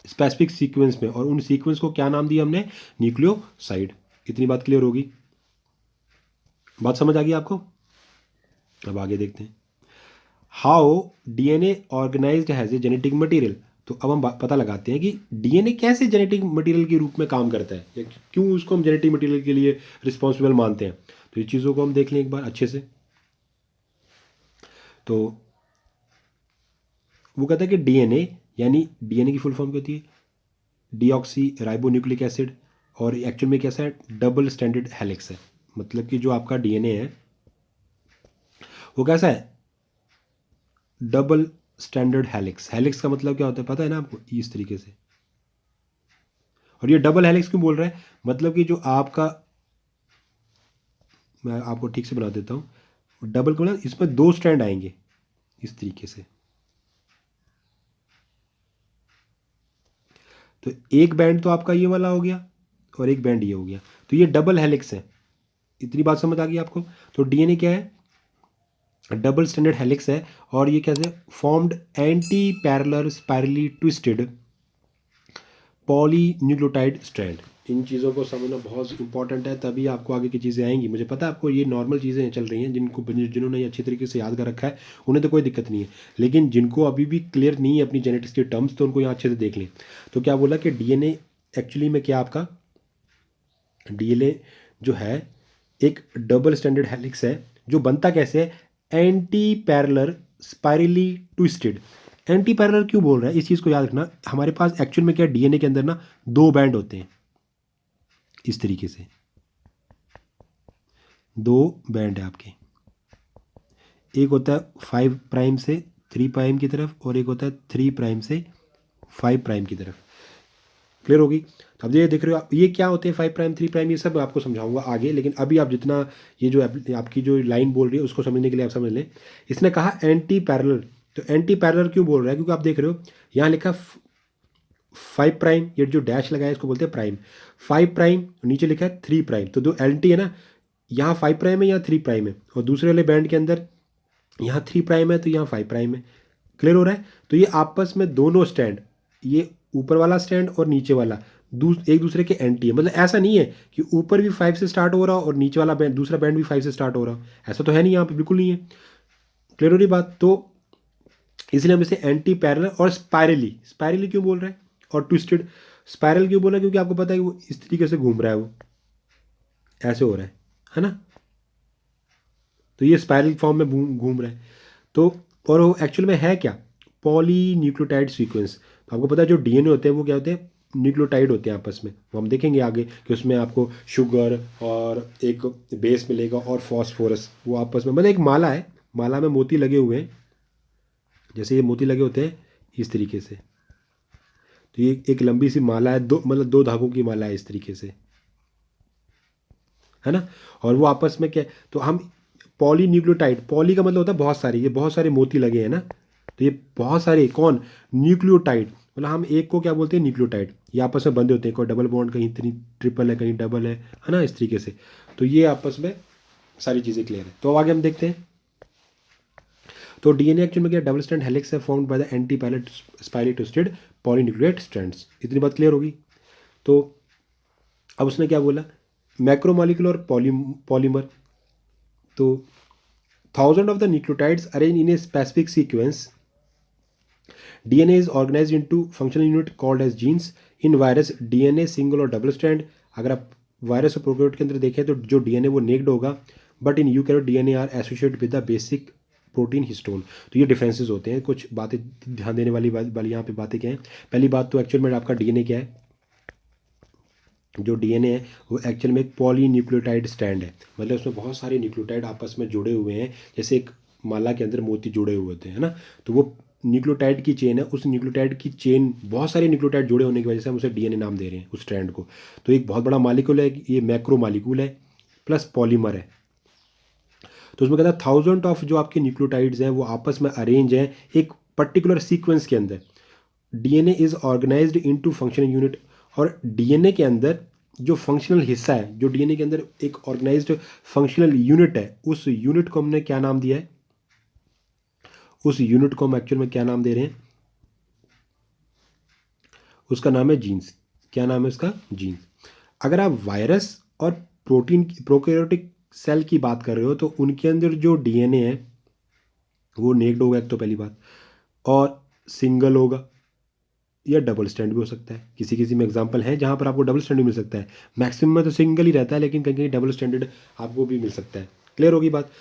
स्पेसिफिक सीक्वेंस में। और उन सीक्वेंस को क्या नाम दिया हमने? न्यूक्लियोसाइड। इतनी बात क्लियर होगी? बात समझ आ गई आपको? अब आगे देखते हैं how DNA organised has a genetic material. तो अब हम पता लगाते हैं कि डीएनए कैसे जेनेटिक मटेरियल के रूप में काम करता है, या क्यों उसको हम जेनेटिक मटेरियल के लिए रिस्पॉन्सिबल मानते हैं। तो ये चीज़ों को हम देख लें एक बार अच्छे से। तो वो कहता है कि डीएनए, यानी डीएनए की फुल फॉर्म क्या होती है? Deoxy ribonucleic acid. और एक्चुअल में कैसा है? डबल स्टैंडर्ड हेलिक्स है। मतलब कि जो आपका डीएनए है वो कैसा है? Double standard helix. हेलिक्स का मतलब क्या होता है पता है ना आपको? इस तरीके से। और ये डबल हेलिक्स क्यों बोल रहा है? मतलब कि जो आपका, मैं आपको ठीक से बना देता हूँ, डबल को ना इसमें दो स्ट्रैंड आएंगे इस तरीके से। तो एक बैंड तो आपका ये वाला हो गया और एक बैंड ये हो गया, तो ये डबल हेलिक्स है। इतनी बात समझ आ गई आपको? तो डीएनए क्या है? डबल स्टैंडर्ड हेलिक्स है। और ये कैसे formed? Anti parallel spirally twisted polynucleotide strand. इन चीज़ों को समझना बहुत इंपॉर्टेंट है, तभी आपको आगे की चीज़ें आएंगी। मुझे पता है आपको ये नॉर्मल चीज़ें चल रही हैं, जिन्होंने ये अच्छी तरीके से याद कर रखा है उन्हें तो कोई दिक्कत नहीं है। लेकिन जिनको अभी भी क्लियर नहीं है अपनी जेनेटिक्स के टर्म्स, तो उनको यहाँ अच्छे से देख लें। तो क्या बोला कि डीएनए एक्चुअली में क्या आपका डीएनए जो है एक डबल स्टैंडर्ड हेलिक्स है, जो बनता कैसे है? Anti parallel spirally twisted. Anti parallel क्यों बोल रहा है? इस चीज़ को याद रखना। हमारे पास एक्चुअल में क्या डीएनए के अंदर ना दो बैंड होते हैं इस तरीके से। दो बैंड है आपके, एक होता है 5' से 3' की तरफ, और एक होता है 3' से 5' की तरफ। क्लियर होगी? अब ये देख रहे हो आप, ये क्या होते हैं 5' 3', ये सब मैं आपको समझाऊंगा आगे। लेकिन अभी आप जितना ये जो आपकी जो लाइन बोल रही है उसको समझने के लिए आप समझ लें। इसने कहा एंटी पैरेलल। तो एंटी पैरेलल क्यों बोल रहा है? क्योंकि आप देख रहे हो यहाँ लिखा 5', ये जो डैश लगा है इसको बोलते हैं प्राइम। 5', नीचे लिखा है 3'। तो जो एंटी है ना, यहाँ 5' है, यहाँ 3' है, और दूसरे वाले बैंड के अंदर यहाँ 3' है तो यहाँ 5' है। क्लियर हो रहा है? तो ये आपस में दोनों स्टैंड, ये ऊपर वाला स्टैंड और नीचे वाला एक दूसरे के एंटी है। मतलब ऐसा नहीं है कि ऊपर भी 5 से स्टार्ट हो रहा और नीचे वाला बैंड, दूसरा बैंड भी 5 से स्टार्ट हो रहा। ऐसा तो है नहीं, यहाँ पे बिल्कुल नहीं है। क्लियर हो रही बात? तो इसलिए हम इसे एंटी पैरेलल और स्पाइरली, स्पाइरली क्यों बोल रहे हैं? और ट्विस्टेड स्पाइरल क्यों बोला? क्योंकि आपको पता है कि वो इस तरीके से घूम रहा है, वो ऐसे हो रहा है ना? तो ये स्पाइरल फॉर्म में घूम रहा है। तो और वो एक्चुअल में है क्या? Polynucleotide sequence. तो आपको पता है जो डीएनए होते हैं वो क्या होते हैं, न्यूक्लियोटाइड होते हैं आपस में। वो हम देखेंगे आगे कि उसमें आपको शुगर और एक बेस मिलेगा और फॉस्फोरस, वो आपस में मतलब एक माला है, माला में मोती लगे हुए हैं, जैसे ये मोती लगे होते हैं इस तरीके से। तो ये एक लंबी सी माला है, दो मतलब दो धागों की माला है इस तरीके से, है ना। और वो आपस में क्या, तो हम पॉलीन्यूक्लियोटाइड, पॉली का मतलब होता है बहुत सारी, ये बहुत सारे मोती लगे हैं ना, तो ये बहुत सारे कौन, न्यूक्लियोटाइड, मतलब हम एक को क्या बोलते हैं, न्यूक्लियोटाइड। ये आपस में बंधे होते हैं, कोई डबल बॉन्ड, कहीं ट्रिपल है, कहीं डबल है ना, इस तरीके से। तो ये आपस में सारी चीज़ें क्लियर है। तो अब आगे हम देखते हैं। तो डीएनए एक्चुअल में क्या, डबल स्ट्रैंड हेलिक्स है formed by the anti spirally twisted polynucleotide strands. इतनी बात क्लियर होगी। तो अब उसने क्या बोला, मैक्रोमोलिकुलर और पॉलीमर। तो thousand of the nucleotides arrange in a specific sequence. DNA is organised into functional unit called as genes. In virus DNA single और डबल स्ट्रैंड। अगर आप वायरस और प्रोकैरियोट के अंदर देखें तो जो डीएनए वो नेक्ड होगा, but in eukaryote DNA are associated with the basic protein histone. तो ये डिफरेंसेस होते हैं, कुछ बातें ध्यान देने वाली यहाँ पे बातें क्या हैं। पहली बात तो एक्चुअल में आपका डीएनए क्या है, जो डीएनए है वो एक्चुअल में एक पॉलीन्यूक्लियोटाइड स्ट्रैंड है, मतलब उसमें बहुत सारे न्यूक्लियोटाइड आपस में जुड़े हुए हैं, जैसे एक माला के अंदर मोती जुड़े हुए होते हैं ना। तो वो न्यूक्लियोटाइड की चेन है, उस न्यूक्लियोटाइड की चेन, बहुत सारे न्यूक्लियोटाइड जुड़े होने की वजह से हम उसे डीएनए नाम दे रहे हैं उस स्ट्रैंड को। तो एक बहुत बड़ा मालिक्यूल है, ये मैक्रो मालिक्यूल है प्लस पॉलीमर है। तो उसमें कहता है थाउजेंड ऑफ जो आपके न्यूक्लियोटाइड्स हैं वो आपस में अरेंज हैं एक पर्टिकुलर सीक्वेंस के अंदर। DNA is organised into functional unit. और डीएनए के अंदर जो फंक्शनल हिस्सा है, जो डीएनए के अंदर एक ऑर्गेनाइज्ड फंक्शनल यूनिट है, उस यूनिट को हमने क्या नाम दिया है, उस यूनिट को हम एक्चुअल में क्या नाम दे रहे हैं, उसका नाम है जीन्स। क्या नाम है उसका, जीन्स। अगर आप वायरस और प्रोटीन प्रोकैरियोटिक सेल की बात कर रहे हो तो उनके अंदर जो डीएनए है वो नेक्ड होगा एक तो पहली बात, और सिंगल होगा या डबल स्टैंड भी हो सकता है। किसी किसी में एग्जांपल है जहाँ पर आपको डबल स्टैंड भी मिल सकता है, मैक्सिमम में तो सिंगल ही रहता है, लेकिन कहीं कहीं डबल स्टैंडर्ड आपको भी मिल सकता है। क्लियर होगी बात।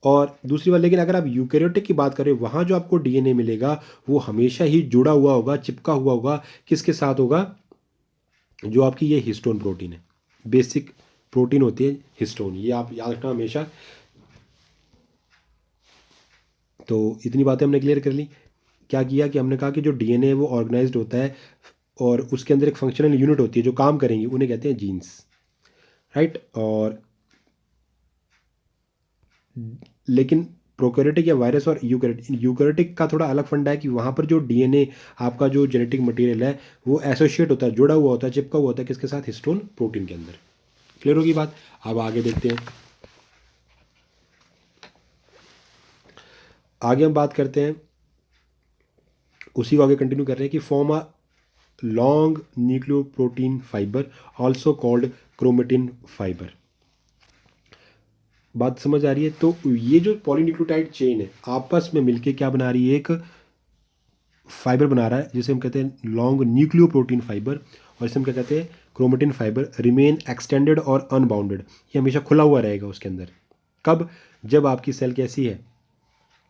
और दूसरी बात, लेकिन अगर आप यूकैरियोटिक की बात करें, वहाँ जो आपको डीएनए मिलेगा वो हमेशा ही जुड़ा हुआ होगा, चिपका हुआ होगा, किसके साथ होगा, जो आपकी ये हिस्टोन प्रोटीन है, बेसिक प्रोटीन होती है हिस्टोन, ये आप याद रखना हमेशा। तो इतनी बातें हमने क्लियर कर ली। क्या किया कि हमने कहा कि जो डीएनए है वो ऑर्गेनाइज्ड होता है और उसके अंदर एक फंक्शनल यूनिट होती है जो काम करेंगी, उन्हें कहते हैं जीन्स, राइट। और लेकिन प्रोकैरियोटिक या वायरस और यूकैरियोटिक का थोड़ा अलग फंडा है कि वहाँ पर जो डीएनए आपका जो जेनेटिक मटेरियल है वो एसोसिएट होता है, जुड़ा हुआ होता है, चिपका हुआ होता है किसके साथ, हिस्टोन प्रोटीन के अंदर। क्लियर होगी बात। अब आगे देखते हैं, आगे हम बात करते हैं, उसी को आगे कंटिन्यू कर रहे हैं कि form a long nucleoprotein fibre also called chromatin fibre. बात समझ आ रही है। तो ये जो पॉलीन्यूक्लियोटाइड चेन है आपस में मिलके क्या बना रही है, एक फाइबर बना रहा है जिसे हम कहते हैं लॉन्ग न्यूक्लियोप्रोटीन फाइबर, और इसे हम क्या कहते हैं, क्रोमेटिन फाइबर। रिमेन एक्सटेंडेड और अनबाउंडेड, ये हमेशा खुला हुआ रहेगा उसके अंदर। कब, जब आपकी सेल कैसी है,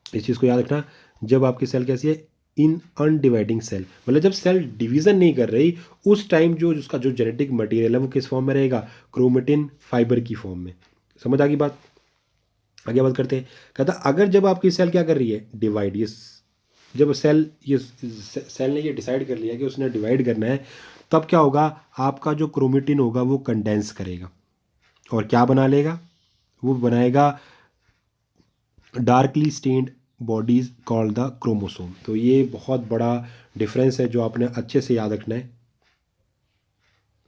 इस चीज़ को याद रखना, जब आपकी सेल कैसी है, इन अनडिवाइडिंग सेल, मतलब जब सेल डिवीजन नहीं कर रही उस टाइम जो उसका जो जेनेटिक मटेरियल है वो किस फॉर्म में रहेगा, क्रोमेटिन फाइबर की फॉर्म में। समझ आ गई बात। आगे बात करते हैं। कहता अगर जब आपकी सेल क्या कर रही है, डिवाइड, ये जब सेल ये सेल ने ये डिसाइड कर लिया कि उसने डिवाइड करना है, तब क्या होगा, आपका जो क्रोमेटिन होगा वो कंडेंस करेगा और क्या बना लेगा, वो बनाएगा darkly stained bodies called the chromosome. तो ये बहुत बड़ा डिफरेंस है जो आपने अच्छे से याद रखना है।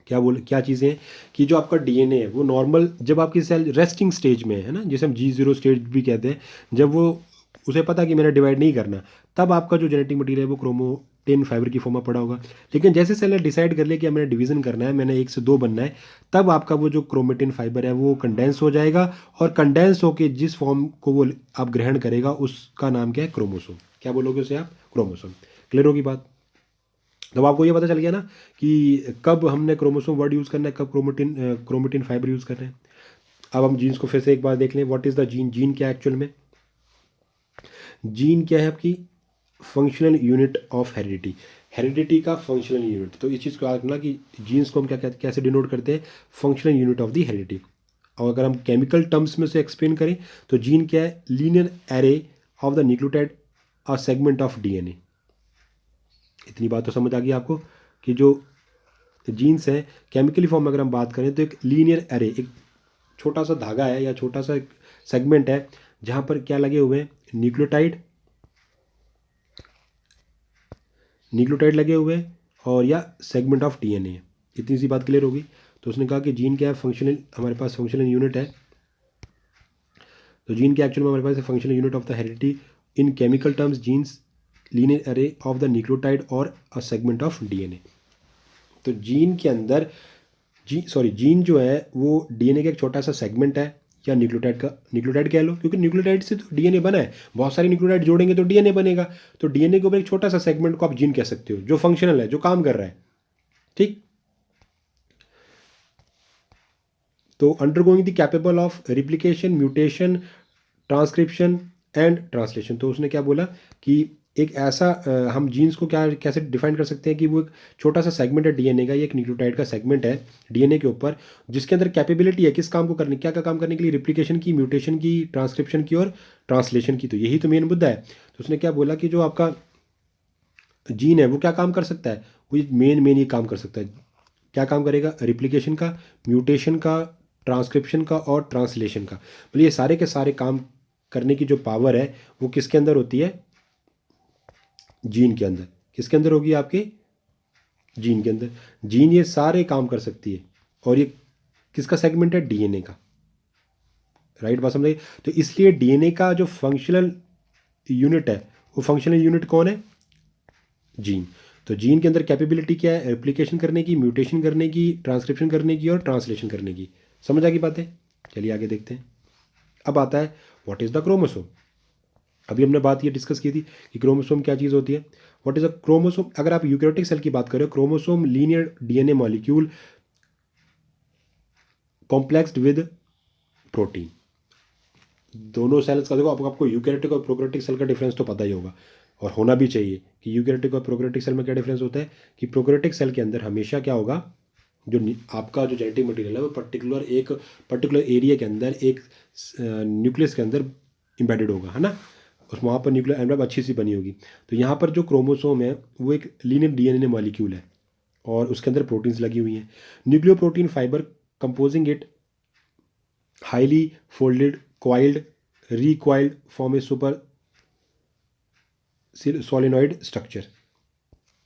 क्या चीज़ें हैं कि जो आपका डीएनए है वो नॉर्मल, जब आपकी सेल रेस्टिंग स्टेज में है ना, जिसे हम G0 स्टेज भी कहते हैं, जब वो उसे पता कि मैंने डिवाइड नहीं करना, तब आपका जो जेनेटिक मटेरियल है वो क्रोमोटिन फाइबर की फॉर्म में पड़ा होगा। लेकिन जैसे सेल ने डिसाइड कर लिया कि मैंने डिवीजन करना है, मैंने 1 से 2 बनना है, तब आपका वो जो क्रोमेटिन फाइबर है वो कंडेंस हो जाएगा, और कंडेंस होकर जिस फॉर्म को वो आप ग्रहण करेगा उसका नाम क्या है, क्रोमोसोम। क्या बोलोगे उसे आप, क्रोमोसोम। क्लियर होगी बात। तो आपको ये पता चल गया ना कि कब हमने क्रोमोसोम वर्ड यूज़ करना है, कब क्रोमेटिन फाइबर यूज़ कर रहे हैं। अब हम जीन्स को फिर से एक बार देख लें। What is the gene, gene क्या है एक्चुअल में, जीन क्या है आपकी functional unit of heredity. Heredity का फंक्शनल यूनिट। तो इस चीज़ को याद रखना कि जीन्स को हम कैसे डिनोट करते हैं, functional unit of the heredity. और अगर हम केमिकल टर्म्स में से एक्सप्लेन करें तो जीन क्या है, linear array of the nucleotide a segment of DNA. इतनी बात तो समझ आ गई आपको कि जो जीन्स है केमिकली फॉर्म में अगर हम बात करें तो एक लीनियर एरे, एक छोटा सा धागा है या छोटा सा सेगमेंट है जहाँ पर क्या लगे हुए हैं, न्यूक्लियोटाइड लगे हुए हैं और या सेगमेंट ऑफ डीएनए। इतनी सी बात क्लियर होगी। तो उसने कहा कि जीन क्या है, फंक्शनल, हमारे पास फंक्शनल यूनिट है। तो जीन के एक्चुअल में हमारे पास functional unit of the heredity in chemical terms genes linear array of the nucleotide और अ सेगमेंट ऑफ डीएनए। तो जीन के अंदर जीन जो है वो डीएनए का एक छोटा सा सेगमेंट है या न्यूक्लियोटाइड कह लो, क्योंकि न्यूक्लियोटाइड से तो डीएनए बना है, बहुत सारे न्यूक्लियोटाइड जोड़ेंगे तो डीएनए बनेगा। तो डीएनए के ऊपर एक छोटा सा सेगमेंट को आप जीन कह सकते हो, जो फंक्शनल है, जो काम कर रहा है। ठीक। तो undergoing the capable of replication, mutation, transcription and translation. तो उसने क्या बोला कि एक ऐसा हम जीन्स को क्या कैसे डिफाइन कर सकते हैं कि वो एक छोटा सा सेगमेंट है डीएनए का, ये एक न्यूक्लियोटाइड का सेगमेंट है डीएनए के ऊपर, जिसके अंदर कैपेबिलिटी है किस काम को करने, क्या क्या काम करने के लिए, रिप्लिकेशन की, म्यूटेशन की, ट्रांसक्रिप्शन की और ट्रांसलेशन की। तो यही तो मेन मुद्दा है। तो उसने क्या बोला कि जो आपका जीन है वो क्या काम कर सकता है, वो मेन ये काम कर सकता है। क्या काम करेगा, रिप्लिकेशन का, म्यूटेशन का, ट्रांसक्रिप्शन का और ट्रांसलेशन का। बोलिए ये सारे के सारे काम करने की जो पावर है वो किसके अंदर होती है, जीन के अंदर। किसके अंदर होगी, आपके जीन के अंदर। जीन ये सारे काम कर सकती है और ये किसका सेगमेंट है, डीएनए का। राइट बात समझिए। तो इसलिए डीएनए का जो फंक्शनल यूनिट है, वो फंक्शनल यूनिट कौन है, जीन। तो जीन के अंदर कैपेबिलिटी क्या है, रेप्लिकेशन करने की, म्यूटेशन करने की, ट्रांसक्रिप्शन करने की और ट्रांसलेशन करने की। समझ आ गई बातें। चलिए आगे देखते हैं। अब आता है व्हाट इज़ द क्रोमोसोम। अभी हमने बात ये डिस्कस की थी कि क्रोमोसोम क्या चीज़ होती है। व्हाट इज अ क्रोमोसोम, अगर आप यूकैरियोटिक सेल की बात करें, chromosome linear DNA molecule complexed with protein. दोनों सेल्स का देखो, आपको यूकैरियोटिक और प्रोकैरियोटिक सेल का डिफरेंस तो पता ही होगा और होना भी चाहिए कि यूकैरियोटिक और प्रोकैरियोटिक सेल में क्या डिफरेंस होता है। कि प्रोकैरियोटिक सेल के अंदर हमेशा क्या होगा, जो आपका जो जेनेटिक मटेरियल है वो पर्टिकुलर एरिया के अंदर एक न्यूक्लियस के अंदर इम्बेडेड होगा, है ना। उस वहाँ पर न्यूक्लियर एनवेलप अच्छी सी बनी होगी। तो यहाँ पर जो क्रोमोसोम है वो एक लीनियर डीएनए मॉलिक्यूल है और उसके अंदर प्रोटीन्स लगी हुई हैं। Nucleo protein fibre composing it highly folded coiled recoiled form a super solenoid structure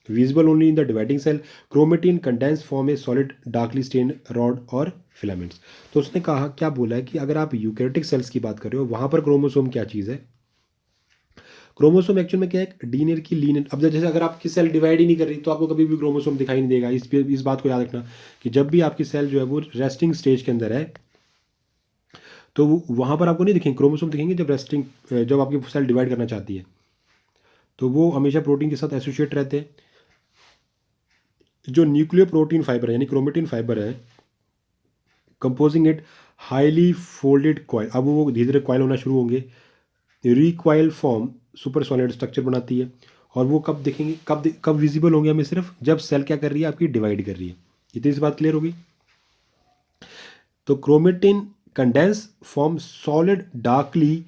visible only in the dividing cell. Chromatin condense form a solid darkly stained rod और filaments. तो उसने कहा, क्या बोला है कि अगर आप यूकैरियोटिक सेल्स की बात कर रहे हो वहाँ पर क्रोमोसोम क्या चीज़ है। क्रोमोसोम एक्चुअल में क्या है, डीएनए की लीनियर। अब जैसे अगर आपकी सेल डिवाइड ही नहीं कर रही तो आपको कभी भी क्रोमोसोम दिखाई नहीं देगा। इस बात को याद रखना कि जब भी आपकी सेल जो है वो रेस्टिंग स्टेज के अंदर है तो वहाँ पर आपको नहीं दिखेंगे क्रोमोसोम, दिखेंगे जब आपकी सेल डिवाइड करना चाहती है तो वो हमेशा प्रोटीन के साथ एसोसिएट रहते हैं। जो न्यूक्लियो प्रोटीन फाइबर है यानी क्रोमेटिन फाइबर है, composing it highly folded coil. अब वो धीरे धीरे क्वाइल होना शुरू होंगे। Recoil form super solid structure बनाती है और वो कब दिखेंगे, कब विजिबल होंगे हमें, सिर्फ जब सेल क्या कर रही है, आपकी डिवाइड कर रही है। इतनी सी बात क्लियर होगी। तो chromatin condense form solid darkly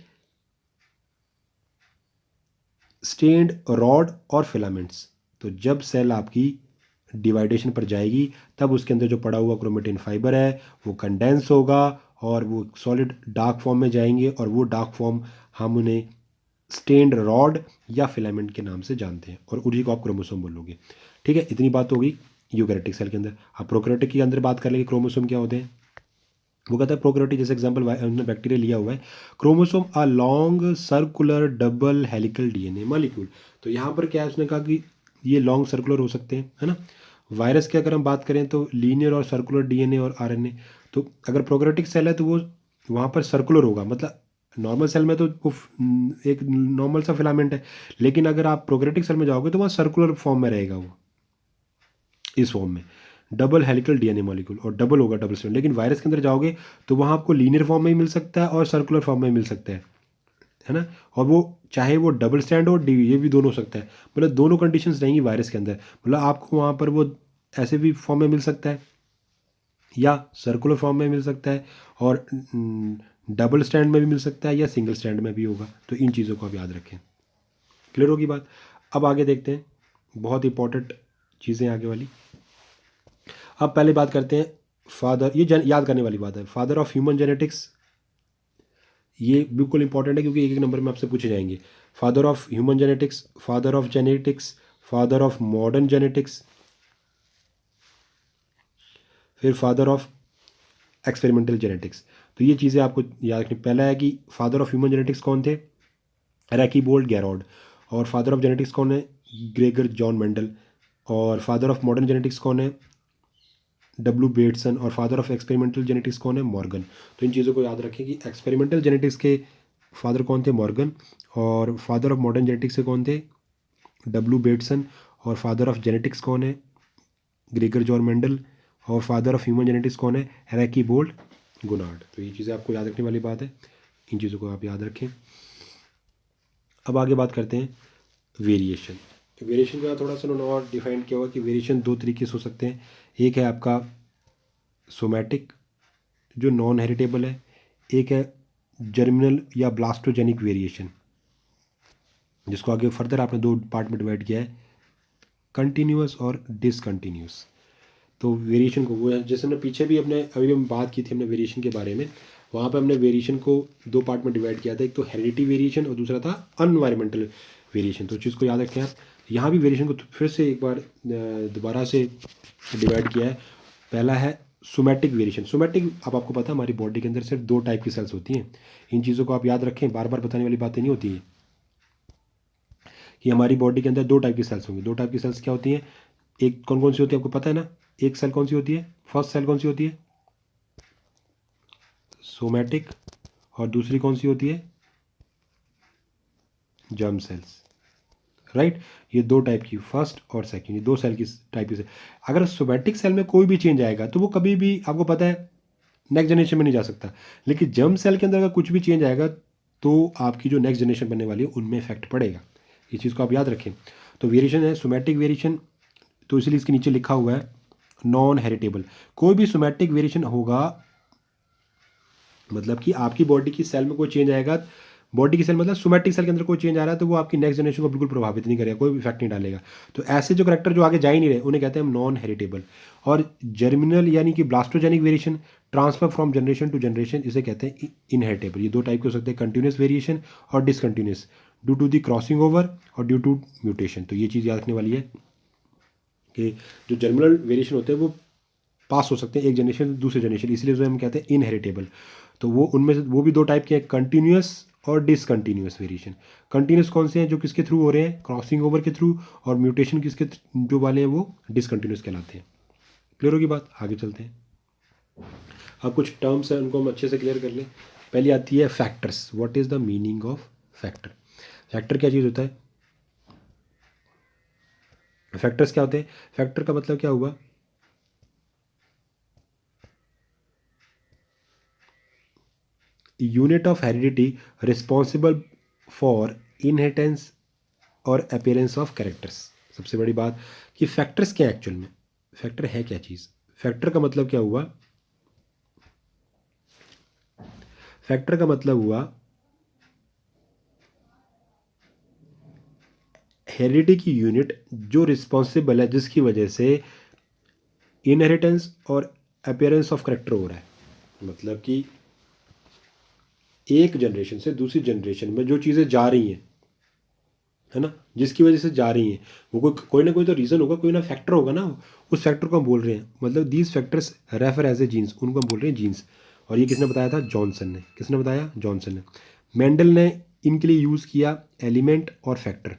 stained rod और फिलामेंट्स। तो जब सेल आपकी डिवाइडेशन पर जाएगी तब उसके अंदर जो पड़ा हुआ क्रोमेटिन फाइबर है वो कंडेंस होगा और वो सॉलिड डार्क फॉर्म में जाएंगे और वो डार्क फॉर्म हम उन्हें स्टेन्ड रॉड या फिलामेंट के नाम से जानते हैं और उन्हीं को आप क्रोमोसोम बोलोगे। ठीक है, इतनी बात होगी यूकैरियोटिक सेल के अंदर। आप प्रोकैरियोटिक के अंदर बात कर लेंगे क्रोमोसोम क्या होते हैं। वो कहता है प्रोकैरियोटिक, जैसे एग्जांपल हमने बैक्टीरिया लिया हुआ है, chromosome a long circular double helical DNA molecule. तो यहाँ पर क्या है, उसने कहा कि ये लॉन्ग सर्कुलर हो सकते हैं, है ना। वायरस की अगर हम बात करें तो लीनियर और सर्कुलर डीएनए और आरएनए। तो अगर प्रोकैरियोटिक सेल है तो वो वहाँ पर सर्कुलर होगा, मतलब नॉर्मल सेल में तो वो एक नॉर्मल सा फिलामेंट है, लेकिन अगर आप प्रोकैरियोटिक सेल में जाओगे तो वहाँ सर्कुलर फॉर्म में रहेगा वो, इस फॉर्म में डबल हेलिकल डीएनए मॉलिक्यूल और डबल होगा, डबल स्ट्रैंड। लेकिन वायरस के अंदर जाओगे तो वहाँ आपको लीनियर फॉर्म में ही मिल सकता है और सर्कुलर फॉर्म में मिल सकता है है ना। और वो चाहे वो डबल स्टैंड हो ये भी दोनों हो सकता है, मतलब दोनों कंडीशंस रहेंगी वायरस के अंदर। मतलब आपको वहाँ पर वो ऐसे भी फॉर्म में मिल सकता है या सर्कुलर फॉर्म में मिल सकता है, और डबल स्टैंड में भी मिल सकता है या सिंगल स्टैंड में भी होगा। तो इन चीज़ों को आप याद रखें। क्लियर होगी बात। अब आगे देखते हैं, बहुत इंपॉर्टेंट चीज़ें आगे वाली। अब पहले बात करते हैं फादर, ये याद करने वाली बात है, फादर ऑफ ह्यूमन जेनेटिक्स। ये बिल्कुल इंपॉर्टेंट है क्योंकि एक एक नंबर में आपसे पूछे जाएंगे। Father of human genetics, father of genetics, father of modern genetics, फिर फादर ऑफ एक्सपेरिमेंटल जेनेटिक्स। तो ये चीज़ें आपको याद रखनी। पहला है कि फादर ऑफ ह्यूमन जेनेटिक्स कौन थे, रैकीबोल्ट गैरॉड। और फादर ऑफ जेनेटिक्स कौन है, ग्रेगर जॉन मेंडल। और फादर ऑफ मॉडर्न जेनेटिक्स कौन है, डब्ल्यू बेटसन। और फादर ऑफ एक्सपेरिमेंटल जेनेटिक्स कौन है, मॉर्गन। तो इन चीज़ों को याद रखें कि एक्सपेरिमेंटल जेनेटिक्स के फादर कौन थे, मॉर्गन। और फादर ऑफ मॉडर्न जेनेटिक्स के कौन थे, डब्ल्यू बेटसन। और फादर ऑफ जेनेटिक्स कौन है, ग्रेगर जॉन मेंडल। और फादर ऑफ ह्यूमन जेनेटिक्स कौन है, रैकी बोल्ट गुनार्ड। तो ये चीज़ें आपको याद रखने वाली बात है, इन चीज़ों को आप याद रखें। अब आगे बात करते हैं वेरिएशन। वेरिएशन का थोड़ा सा उन्होंने और डिफाइन किया हुआ कि वेरिएशन दो तरीके से हो सकते हैं। एक है आपका सोमैटिक जो नॉन हेरिटेबल है, एक है जर्मिनल या ब्लास्टोजेनिक वेरिएशन, जिसको आगे फर्दर आपने दो पार्ट में डिवाइड किया है, कंटिन्यूस और डिसकंटिन्यूस। तो वेरिएशन को वो जैसे हमने पीछे भी अपने अभी हम बात की थी हमने वेरिएशन के बारे में, वहाँ पर हमने वेरिएशन को दो पार्ट में डिवाइड किया था, एक तो हेरिडिटी वेरिएशन और दूसरा था अनवायरमेंटल वेरिएशन। तो चीज़ को याद रखें आप। यहाँ भी वेरिएशन को फिर से एक बार दोबारा से डिवाइड किया है। पहला है सोमैटिक वेरिएशन। सोमैटिक, अब आपको पता है हमारी बॉडी के अंदर सिर्फ दो टाइप की सेल्स होती हैं। इन चीज़ों को आप याद रखें, बार बार बताने वाली बातें नहीं होती हैं कि हमारी बॉडी के अंदर दो टाइप की सेल्स होंगी। दो टाइप की सेल्स क्या होती हैं, एक कौन कौन सी होती है आपको पता है ना। एक सेल कौन सी होती है, फर्स्ट सेल कौन सी होती है, सोमैटिक। और दूसरी कौन सी होती है, जर्म सेल्स। राइट, ये दो टाइप की, फर्स्ट और सेकंड, ये दो सेल की टाइप की। अगर सोमैटिक सेल में कोई भी चेंज आएगा तो वो कभी भी आपको पता है नेक्स्ट जनरेशन में नहीं जा सकता। लेकिन जर्म सेल के अंदर अगर कुछ भी चेंज आएगा तो आपकी जो नेक्स्ट जनरेशन बनने वाली है उनमें इफेक्ट पड़ेगा। इस चीज़ को आप याद रखें। तो वेरिएशन है सोमैटिक वेरिएशन, तो इसलिए इसके नीचे लिखा हुआ है नॉन हेरिटेबल। कोई भी सोमैटिक वेरिएशन होगा मतलब कि आपकी बॉडी की सेल में कोई चेंज आएगा, बॉडी की सेल मतलब सोमैटिक सेल के अंदर कोई चेंज आ रहा है तो वो आपकी नेक्स्ट जनरेशन को बिल्कुल प्रभावित नहीं करेगा, कोई इफेक्ट नहीं डालेगा। तो ऐसे जो करेक्टर जो आगे जा ही नहीं रहे उन्हें कहते हैं हम नॉन हेरिटेबल। और जर्मिनल यानी कि blastogenic variation, transfer from generation to generation, इसे कहते हैं इनहेरिटेबल। ये दो टाइप के हो सकते हैं, कंटिन्यूस वेरिएशन और discontinuous, due to the crossing over और ड्यू टू म्यूटेशन। तो ये चीज़ याद रखने वाली है कि जो जर्मिनल वेरिएशन होते हैं वो पास हो सकते हैं एक जनरेशन से दूसरे जनरेशन, इसलिए जो हम कहते हैं इनहेरिटेबल। तो वो उनमें से वो भी दो टाइप के हैं, कंटिन्यूस और डिसकंटिन्यूस वेरिएशन। कंटिन्यूस कौन से हैं, जो किसके थ्रू हो रहे हैं, क्रॉसिंग ओवर के थ्रू। और म्यूटेशन किसके जो वाले हैं वो डिसकंटिन्यूस कहलाते हैं। क्लियर होगी बात, आगे चलते हैं। अब कुछ टर्म्स हैं उनको हम अच्छे से क्लियर कर लें। पहली आती है factors. What is the meaning of factor. Factor क्या चीज़ होता है, फैक्टर्स क्या होते हैं, फैक्टर का मतलब क्या हुआ, unit of heredity responsible for inheritance और अपीयरेंस ऑफ कैरेक्टर्स। सबसे बड़ी बात कि फैक्टर्स क्या है एक्चुअल में, फैक्टर है क्या चीज़। फैक्टर का मतलब क्या हुआ, फैक्टर का मतलब हुआ हेरिडिटी की यूनिट जो रिस्पॉन्सिबल है, जिसकी वजह से इनहेरिटेंस और अपीयरेंस ऑफ कैरेक्टर हो रहा है। मतलब कि एक जनरेशन से दूसरी जनरेशन में जो चीज़ें जा रही हैं, है ना, जिसकी वजह से जा रही हैं, वो कोई ना कोई तो रीज़न होगा, कोई ना फैक्टर होगा ना, उस फैक्टर को हम बोल रहे हैं, मतलब these factors refer as a genes, उनको हम बोल रहे हैं जीन्स। और ये किसने बताया था, जॉनसन ने। किसने बताया, जॉनसन ने। मेंडल ने इनके लिए यूज़ किया एलिमेंट और factor.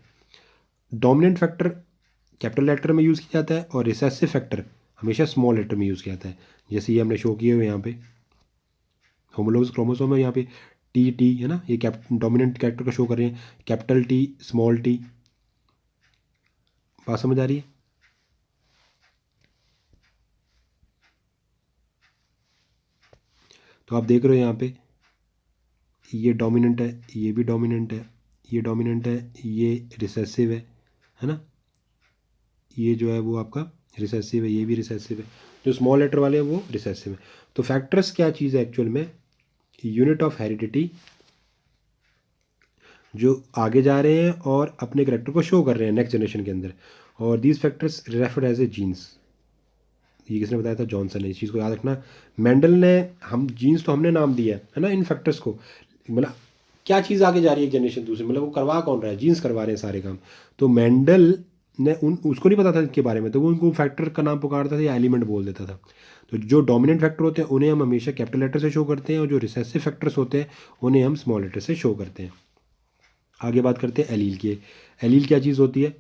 Dominant factor capital letter में यूज़ किया जाता है और रिसेसिव फैक्टर हमेशा स्मॉल लेटर में यूज़ किया जाता है। जैसे ये हमने शो किए हुए यहाँ पे होमोलोगस क्रोमोसोम है, यहाँ पे टी टी है ना, ये डोमिनेंट कैरेक्टर को शो कर रहे हैं, कैपिटल टी स्मॉल टी। बात समझ आ रही है। तो आप देख रहे हो यहाँ पे ये डोमिनेंट है, ये भी डोमिनेंट है, ये डोमिनेंट है, ये रिसेसिव है ना, ये जो है वो आपका रिसेसिव है, ये भी रिसेसिव है, जो स्मॉल लेटर वाले हैं वो रिसेसिव है। तो फैक्टर्स क्या चीज़ है एक्चुअल में, यूनिट ऑफ हेरिडिटी जो आगे जा रहे हैं और अपने करेक्टर को शो कर रहे हैं नेक्स्ट जनरेशन के अंदर, और these factors referred as a genes. ये किसने बताया था, जॉनसन ने। इस चीज़ को याद रखना, मेंडल ने, हम जीन्स तो हमने नाम दिया है ना इन फैक्टर्स को, मतलब क्या चीज़ आगे जा रही है एक जनरेशन दूसरी, मतलब वो करवा कौन रहा है, जीन्स करवा रहे हैं सारे काम। तो मेंडल ने उसको नहीं पता था इनके बारे में, तो वो उनको फैक्टर का नाम पुकारता था या एलिमेंट बोल देता था। तो जो डोमिनेंट फैक्टर होते हैं उन्हें हम हमेशा कैपिटल लेटर से शो करते हैं, और जो रिसेसिव फैक्टर्स होते हैं उन्हें हम स्मॉल लेटर से शो करते हैं। आगे बात करते हैं एलील की। एलील क्या चीज़ होती है,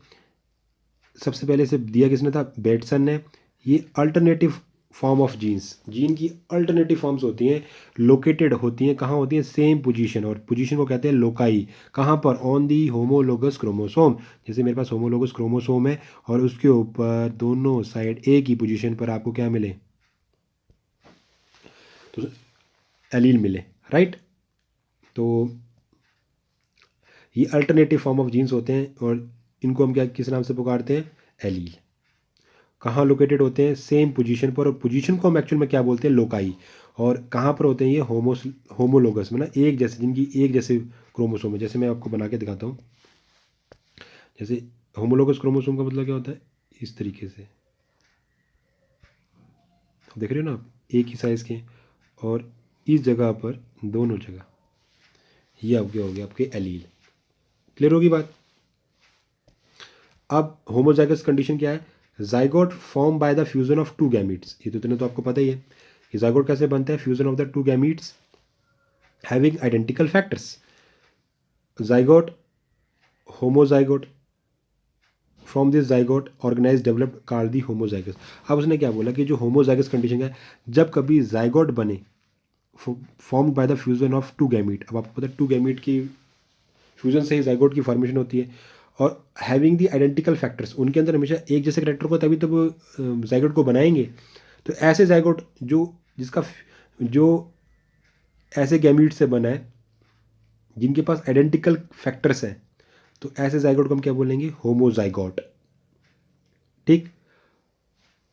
सबसे पहले से दिया किसने था, बेटसन ने। ये alternative form of genes, gene की अल्टरनेटिव फॉर्म्स होती हैं, लोकेटेड होती हैं, कहाँ होती हैं, सेम पोजीशन, और पोजीशन को कहते हैं लोकाई। कहाँ पर, ऑन दी होमोलोगस क्रोमोसोम। जैसे मेरे पास होमोलोगस क्रोमोसोम है और उसके ऊपर दोनों साइड एक ही पोजीशन पर आपको क्या मिले, तो एलील मिले, राइट। तो ये अल्टरनेटिव फॉर्म ऑफ जीन्स होते हैं, और इनको हम क्या किस नाम से पुकारते हैं, एलील। कहाँ लोकेटेड होते हैं, सेम पोजीशन पर, और पोजीशन को हम एक्चुअल में क्या बोलते हैं, लोकाई। और कहाँ पर होते हैं ये, होमोलोगस में ना, एक जैसे, जिनकी एक जैसे क्रोमोसोम है। जैसे मैं आपको बना के दिखाता हूँ, जैसे होमोलोगस क्रोमोसोम का मतलब क्या होता है, इस तरीके से देख रहे हो ना आप, एक ही साइज़ के, और इस जगह पर दोनों जगह, ये आपके हो गए आपके एलील। क्लियर होगी बात। अब होमोजाइगस कंडीशन क्या है, zygote form by the fusion of to gametes. ये तो इतने तो आपको पता ही है कि जाइगोट कैसे बनता है, fusion of the two gametes having identical factors. Zygote, homozygote, from this zygote organism developed called the homozygous. अब उसने क्या बोला कि जो होमोजाइगस कंडीशन है, जब कभी जाइगोट बने formed by the fusion of two gamete. अब आपको पता है टू गैमीट की फ्यूजन से ही जाइगोट की फॉर्मेशन होती है, और हैविंग दी आइडेंटिकल फैक्टर्स, उनके अंदर हमेशा एक जैसे करेक्टर को, तभी तो वो जाइगोट को बनाएंगे। तो ऐसे जाइगोट जो ऐसे गैमीट से बना है जिनके पास आइडेंटिकल फैक्टर्स हैं, तो ऐसे जाइगोट को हम क्या बोलेंगे, होमोजाइगोट। ठीक।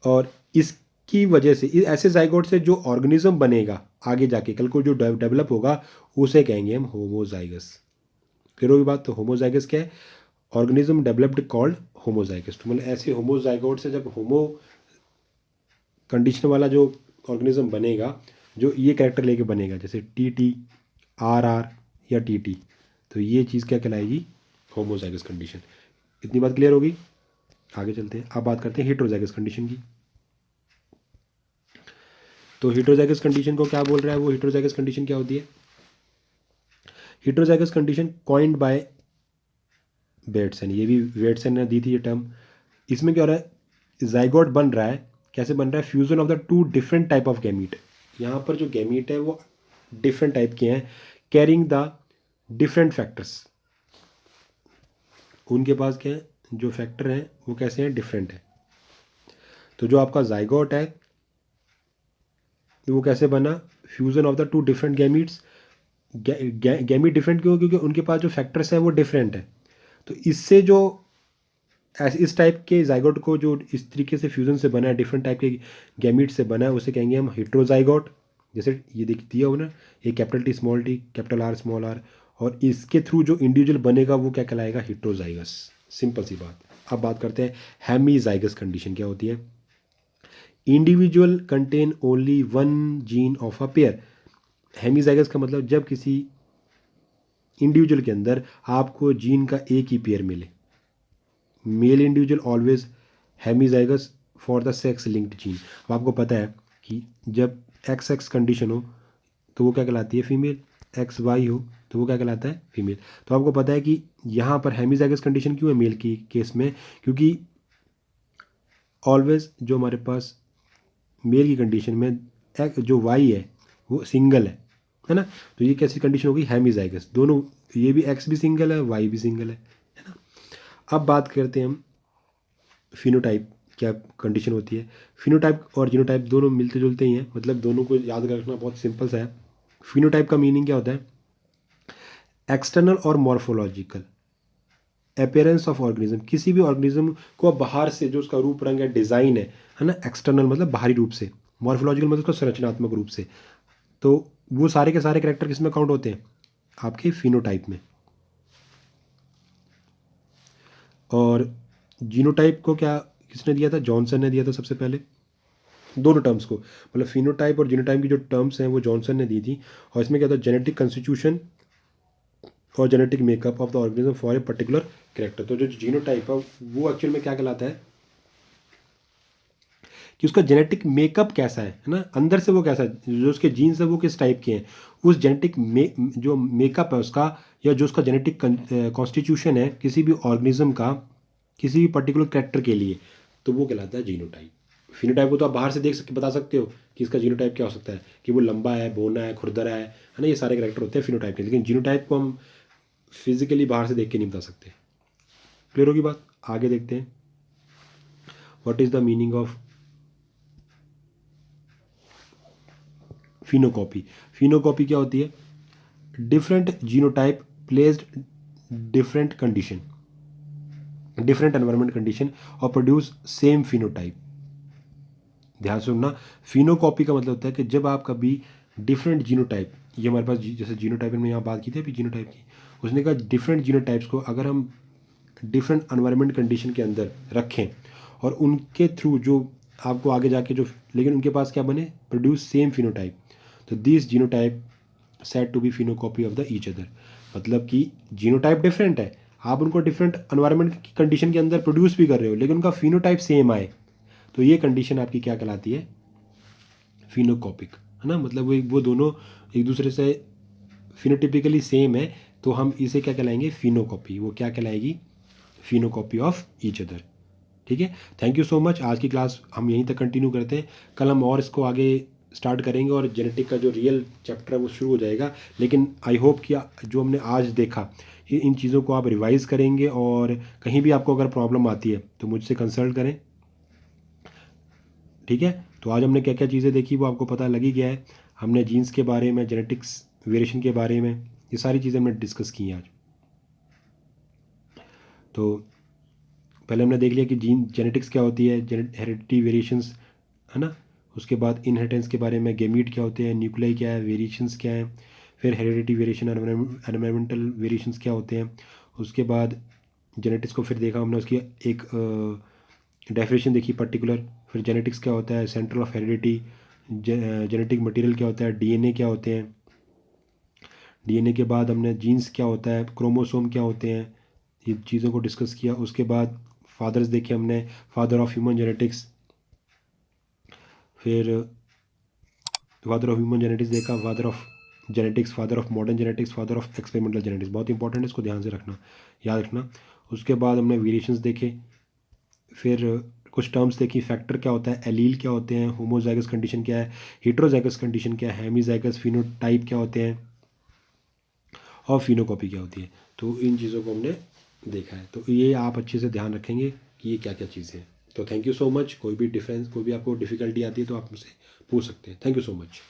और इसकी वजह से ऐसे जाइगोट से जो ऑर्गेनिज्म बनेगा आगे जाके, कल को जो डेवलप होगा, उसे कहेंगे हम होमोजाइगस। क्लियर होगी बात। तो होमोजाइगस क्या है, ऑर्गेनिज्म डेवलप्ड कॉल्ड होमोजाइगस। तो मतलब ऐसे होमोजाइगोट से जब होमो कंडीशन वाला जो ऑर्गेनिज्म बनेगा, जो ये कैरेक्टर लेके बनेगा, जैसे टी, आर या टी, तो ये चीज़ क्या कहलाएगी, होमोजाइगस कंडीशन। इतनी बात क्लियर होगी। आगे चलते हैं, अब बात करते हैं हेटेरोजाइगस कंडीशन की। तो हेटेरोजाइगस कंडीशन को क्या बोल रहा है वो, हेटेरोजाइगस कंडीशन क्या होती है, heterozygous condition coined by Bateson. ये भी बेटसन ने दी थी ये टर्म। इसमें क्या हो रहा है, जाइगोट बन रहा है, कैसे बन रहा है, fusion of the to different type of gamete. यहाँ पर जो गैमीट है वो डिफरेंट टाइप के हैं, कैरिंग द डिफरेंट फैक्टर्स। उनके पास क्या है, जो फैक्टर हैं वो कैसे हैं, डिफरेंट है। तो जो आपका जाइगोट है वो कैसे बना, fusion of the to different gametes. Gamete different क्यों, क्योंकि उनके पास जो फैक्टर्स हैं वो डिफरेंट है। तो इससे जो इस टाइप के जाइगोट को जो इस तरीके से फ्यूजन से बना है, डिफरेंट टाइप के गैमीट से बना है, उसे कहेंगे हम हेटेरोजाइगोट। जैसे ये दिया हो ना, ये capital T small T, capital R small R, और इसके थ्रू जो इंडिविजुअल बनेगा वो क्या कहलाएगा, हेटेरोजाइगस। सिंपल सी बात। अब बात करते हैं हेमीजाइगस कंडीशन क्या होती है। Individual contain only one gene of a pair. Hemizygous का मतलब जब किसी इंडिविजुअल के अंदर आपको जीन का एक ही पेयर मिले। Male individual always hemizygous for the sex linked gene. अब आपको पता है कि जब एक्स कंडीशन हो तो वो क्या कहलाती है, फीमेल। एक्स वाई हो तो वो क्या कहलाता है, फीमेल। तो आपको पता है कि यहाँ पर हेमीजाइगस कंडीशन क्यों है मेल की केस में, क्योंकि ऑलवेज जो हमारे पास मेल की कंडीशन में जो वाई है वो सिंगल है ना। तो ये कैसी कंडीशन होगी, हेमीजाइगस। दोनों, ये भी एक्स भी सिंगल है, वाई भी सिंगल है ना। अब बात करते हैं हम फिनोटाइप क्या कंडीशन होती है। फिनोटाइप और जीनोटाइप दोनों मिलते जुलते ही हैं, मतलब दोनों को याद रखना बहुत सिंपल सा है। फिनोटाइप का मीनिंग क्या होता है, एक्सटर्नल और मॉर्फोलॉजिकल अपीयरेंस ऑफ ऑर्गेनिज्म, किसी भी ऑर्गेनिज्म को आप बाहर से जो उसका रूप रंग है, डिज़ाइन है ना, एक्सटर्नल मतलब बाहरी रूप से, मॉर्फोलॉजिकल मतलब उसका संरचनात्मक रूप से, तो वो सारे के सारे कैरेक्टर किस में काउंट होते हैं, आपके फिनोटाइप में। और जीनोटाइप को क्या किसने दिया था, जॉनसन ने दिया था सबसे पहले, दोनों टर्म्स को, मतलब फिनोटाइप और जीनोटाइप की जो टर्म्स हैं वो जॉनसन ने दी थी। और इसमें क्या था, जेनेटिक कंस्टिट्यूशन और genetic makeup of the organism for a particular character. तो जो जीनोटाइप है वो एक्चुअल में क्या कहलाता है कि उसका जेनेटिक मेकअप कैसा है ना, अंदर से वो कैसा है, जो उसके जीन्स है वो किस टाइप के हैं, उस जेनेटिक जो मेकअप है उसका, या जो उसका जेनेटिक कॉन्स्टिट्यूशन है किसी भी ऑर्गेनिज्म का किसी भी पर्टिकुलर कैरेक्टर के लिए, तो वो कहलाता है जीनोटाइप। फिनोटाइप को तो आप बाहर से देख सकते बता सकते हो कि इसका जीनोटाइप क्या हो सकता है, कि वो लंबा है, बोना है, खुरदरा है ना, ये सारे कैरेक्टर होते हैं फिनोटाइप के। लेकिन जीनोटाइप को हम फिजिकली बाहर से देख के नहीं बता सकते। क्लियर होगी बात, आगे देखते हैं। What is the meaning of phenocopy. Phenocopy क्या होती है, different genotype placed different condition, different environment condition और प्रोड्यूस सेम फिनोटाइप। ध्यान से सुनना, फिनोकॉपी का मतलब होता है कि जब आप कभी डिफरेंट जीनोटाइप, ये हमारे पास जैसे जीनोटाइप में यहाँ बात की थी अभी जीनोटाइप की, उसने कहा डिफरेंट जीनोटाइप्स को अगर हम डिफरेंट एनवायरमेंट कंडीशन के अंदर रखें और उनके थ्रू जो आपको आगे जाके जो, लेकिन उनके पास क्या बने, प्रोड्यूस सेम फिनोटाइप, तो this genotype said to be phenocopy of the each other. मतलब कि जीनोटाइप डिफरेंट है, आप उनको डिफरेंट एनवायरमेंट की कंडीशन के अंदर प्रोड्यूस भी कर रहे हो, लेकिन उनका फिनोटाइप सेम आए, तो ये कंडीशन आपकी क्या कहलाती है, फिनोकॉपिक, है ना। मतलब वो दोनों एक दूसरे से फिनोटिपिकली सेम है, तो हम इसे क्या कहलाएंगे, फिनोकॉपी। वो क्या कहलाएगी, फिनोकॉपी ऑफ ईच अदर। ठीक है, थैंक यू सो मच। आज की क्लास हम यहीं तक कंटिन्यू करते हैं, कल हम और इसको आगे स्टार्ट करेंगे और जेनेटिक का जो रियल चैप्टर है वो शुरू हो जाएगा। लेकिन आई होप कि जो हमने आज देखा इन चीज़ों को आप रिवाइज़ करेंगे, और कहीं भी आपको अगर प्रॉब्लम आती है तो मुझसे कंसल्ट करें। ठीक है, तो आज हमने क्या क्या चीज़ें देखी वो आपको पता लग ही गया है। हमने जीन्स के बारे में, जेनेटिक्स वेरिएशन के बारे में, ये सारी चीज़ें हमने डिस्कस की हैं आज। तो पहले हमने देख लिया कि जेनेटिक्स क्या होती है, हेरिडिटी वेरिएशंस, है ना। उसके बाद इनहेरिटेंस के बारे में, गेमीट क्या होते हैं, न्यूक्लियाई क्या है, वेरिएशंस क्या हैं, फिर हेरिडिटी वेरिएशन, एनवायरमेंटल वेरिएशंस क्या होते हैं। उसके बाद जेनेटिक्स को फिर देखा हमने, उसकी एक डेफिनेशन देखी पर्टिकुलर। फिर जेनेटिक्स क्या होता है, centre of heredity, genetic material क्या होता है, डीएनए क्या होते हैं, डीएनए के बाद हमने जीन्स क्या होता है, क्रोमोसोम क्या होते हैं, ये चीज़ों को डिस्कस किया। उसके बाद फादर्स देखे हमने, फादर ऑफ ह्यूमन जेनेटिक्स, फिर फादर ऑफ ह्यूमन जेनेटिक्स देखा, father of genetics, father of modern genetics, father of experimental genetics. बहुत इंपॉर्टेंट है, इसको ध्यान से रखना, याद रखना। उसके बाद हमने वेरिएशंस देखे, फिर कुछ टर्म्स देखी, फैक्टर क्या होता है, एलील क्या होते हैं, होमोजाइगस कंडीशन क्या है, हेट्रोजाइगस कंडीशन क्या है, हेमीजाइगस, फिनोटाइप क्या होते हैं, और फिनोकॉपी क्या होती है। तो इन चीज़ों को हमने देखा है, तो ये आप अच्छे से ध्यान रखेंगे कि ये क्या क्या चीज़ें हैं। तो थैंक यू सो मच। कोई भी डिफरेंस, कोई भी आपको डिफ़िकल्टी आती है तो आप मुझसे पूछ सकते हैं। Thank you so much.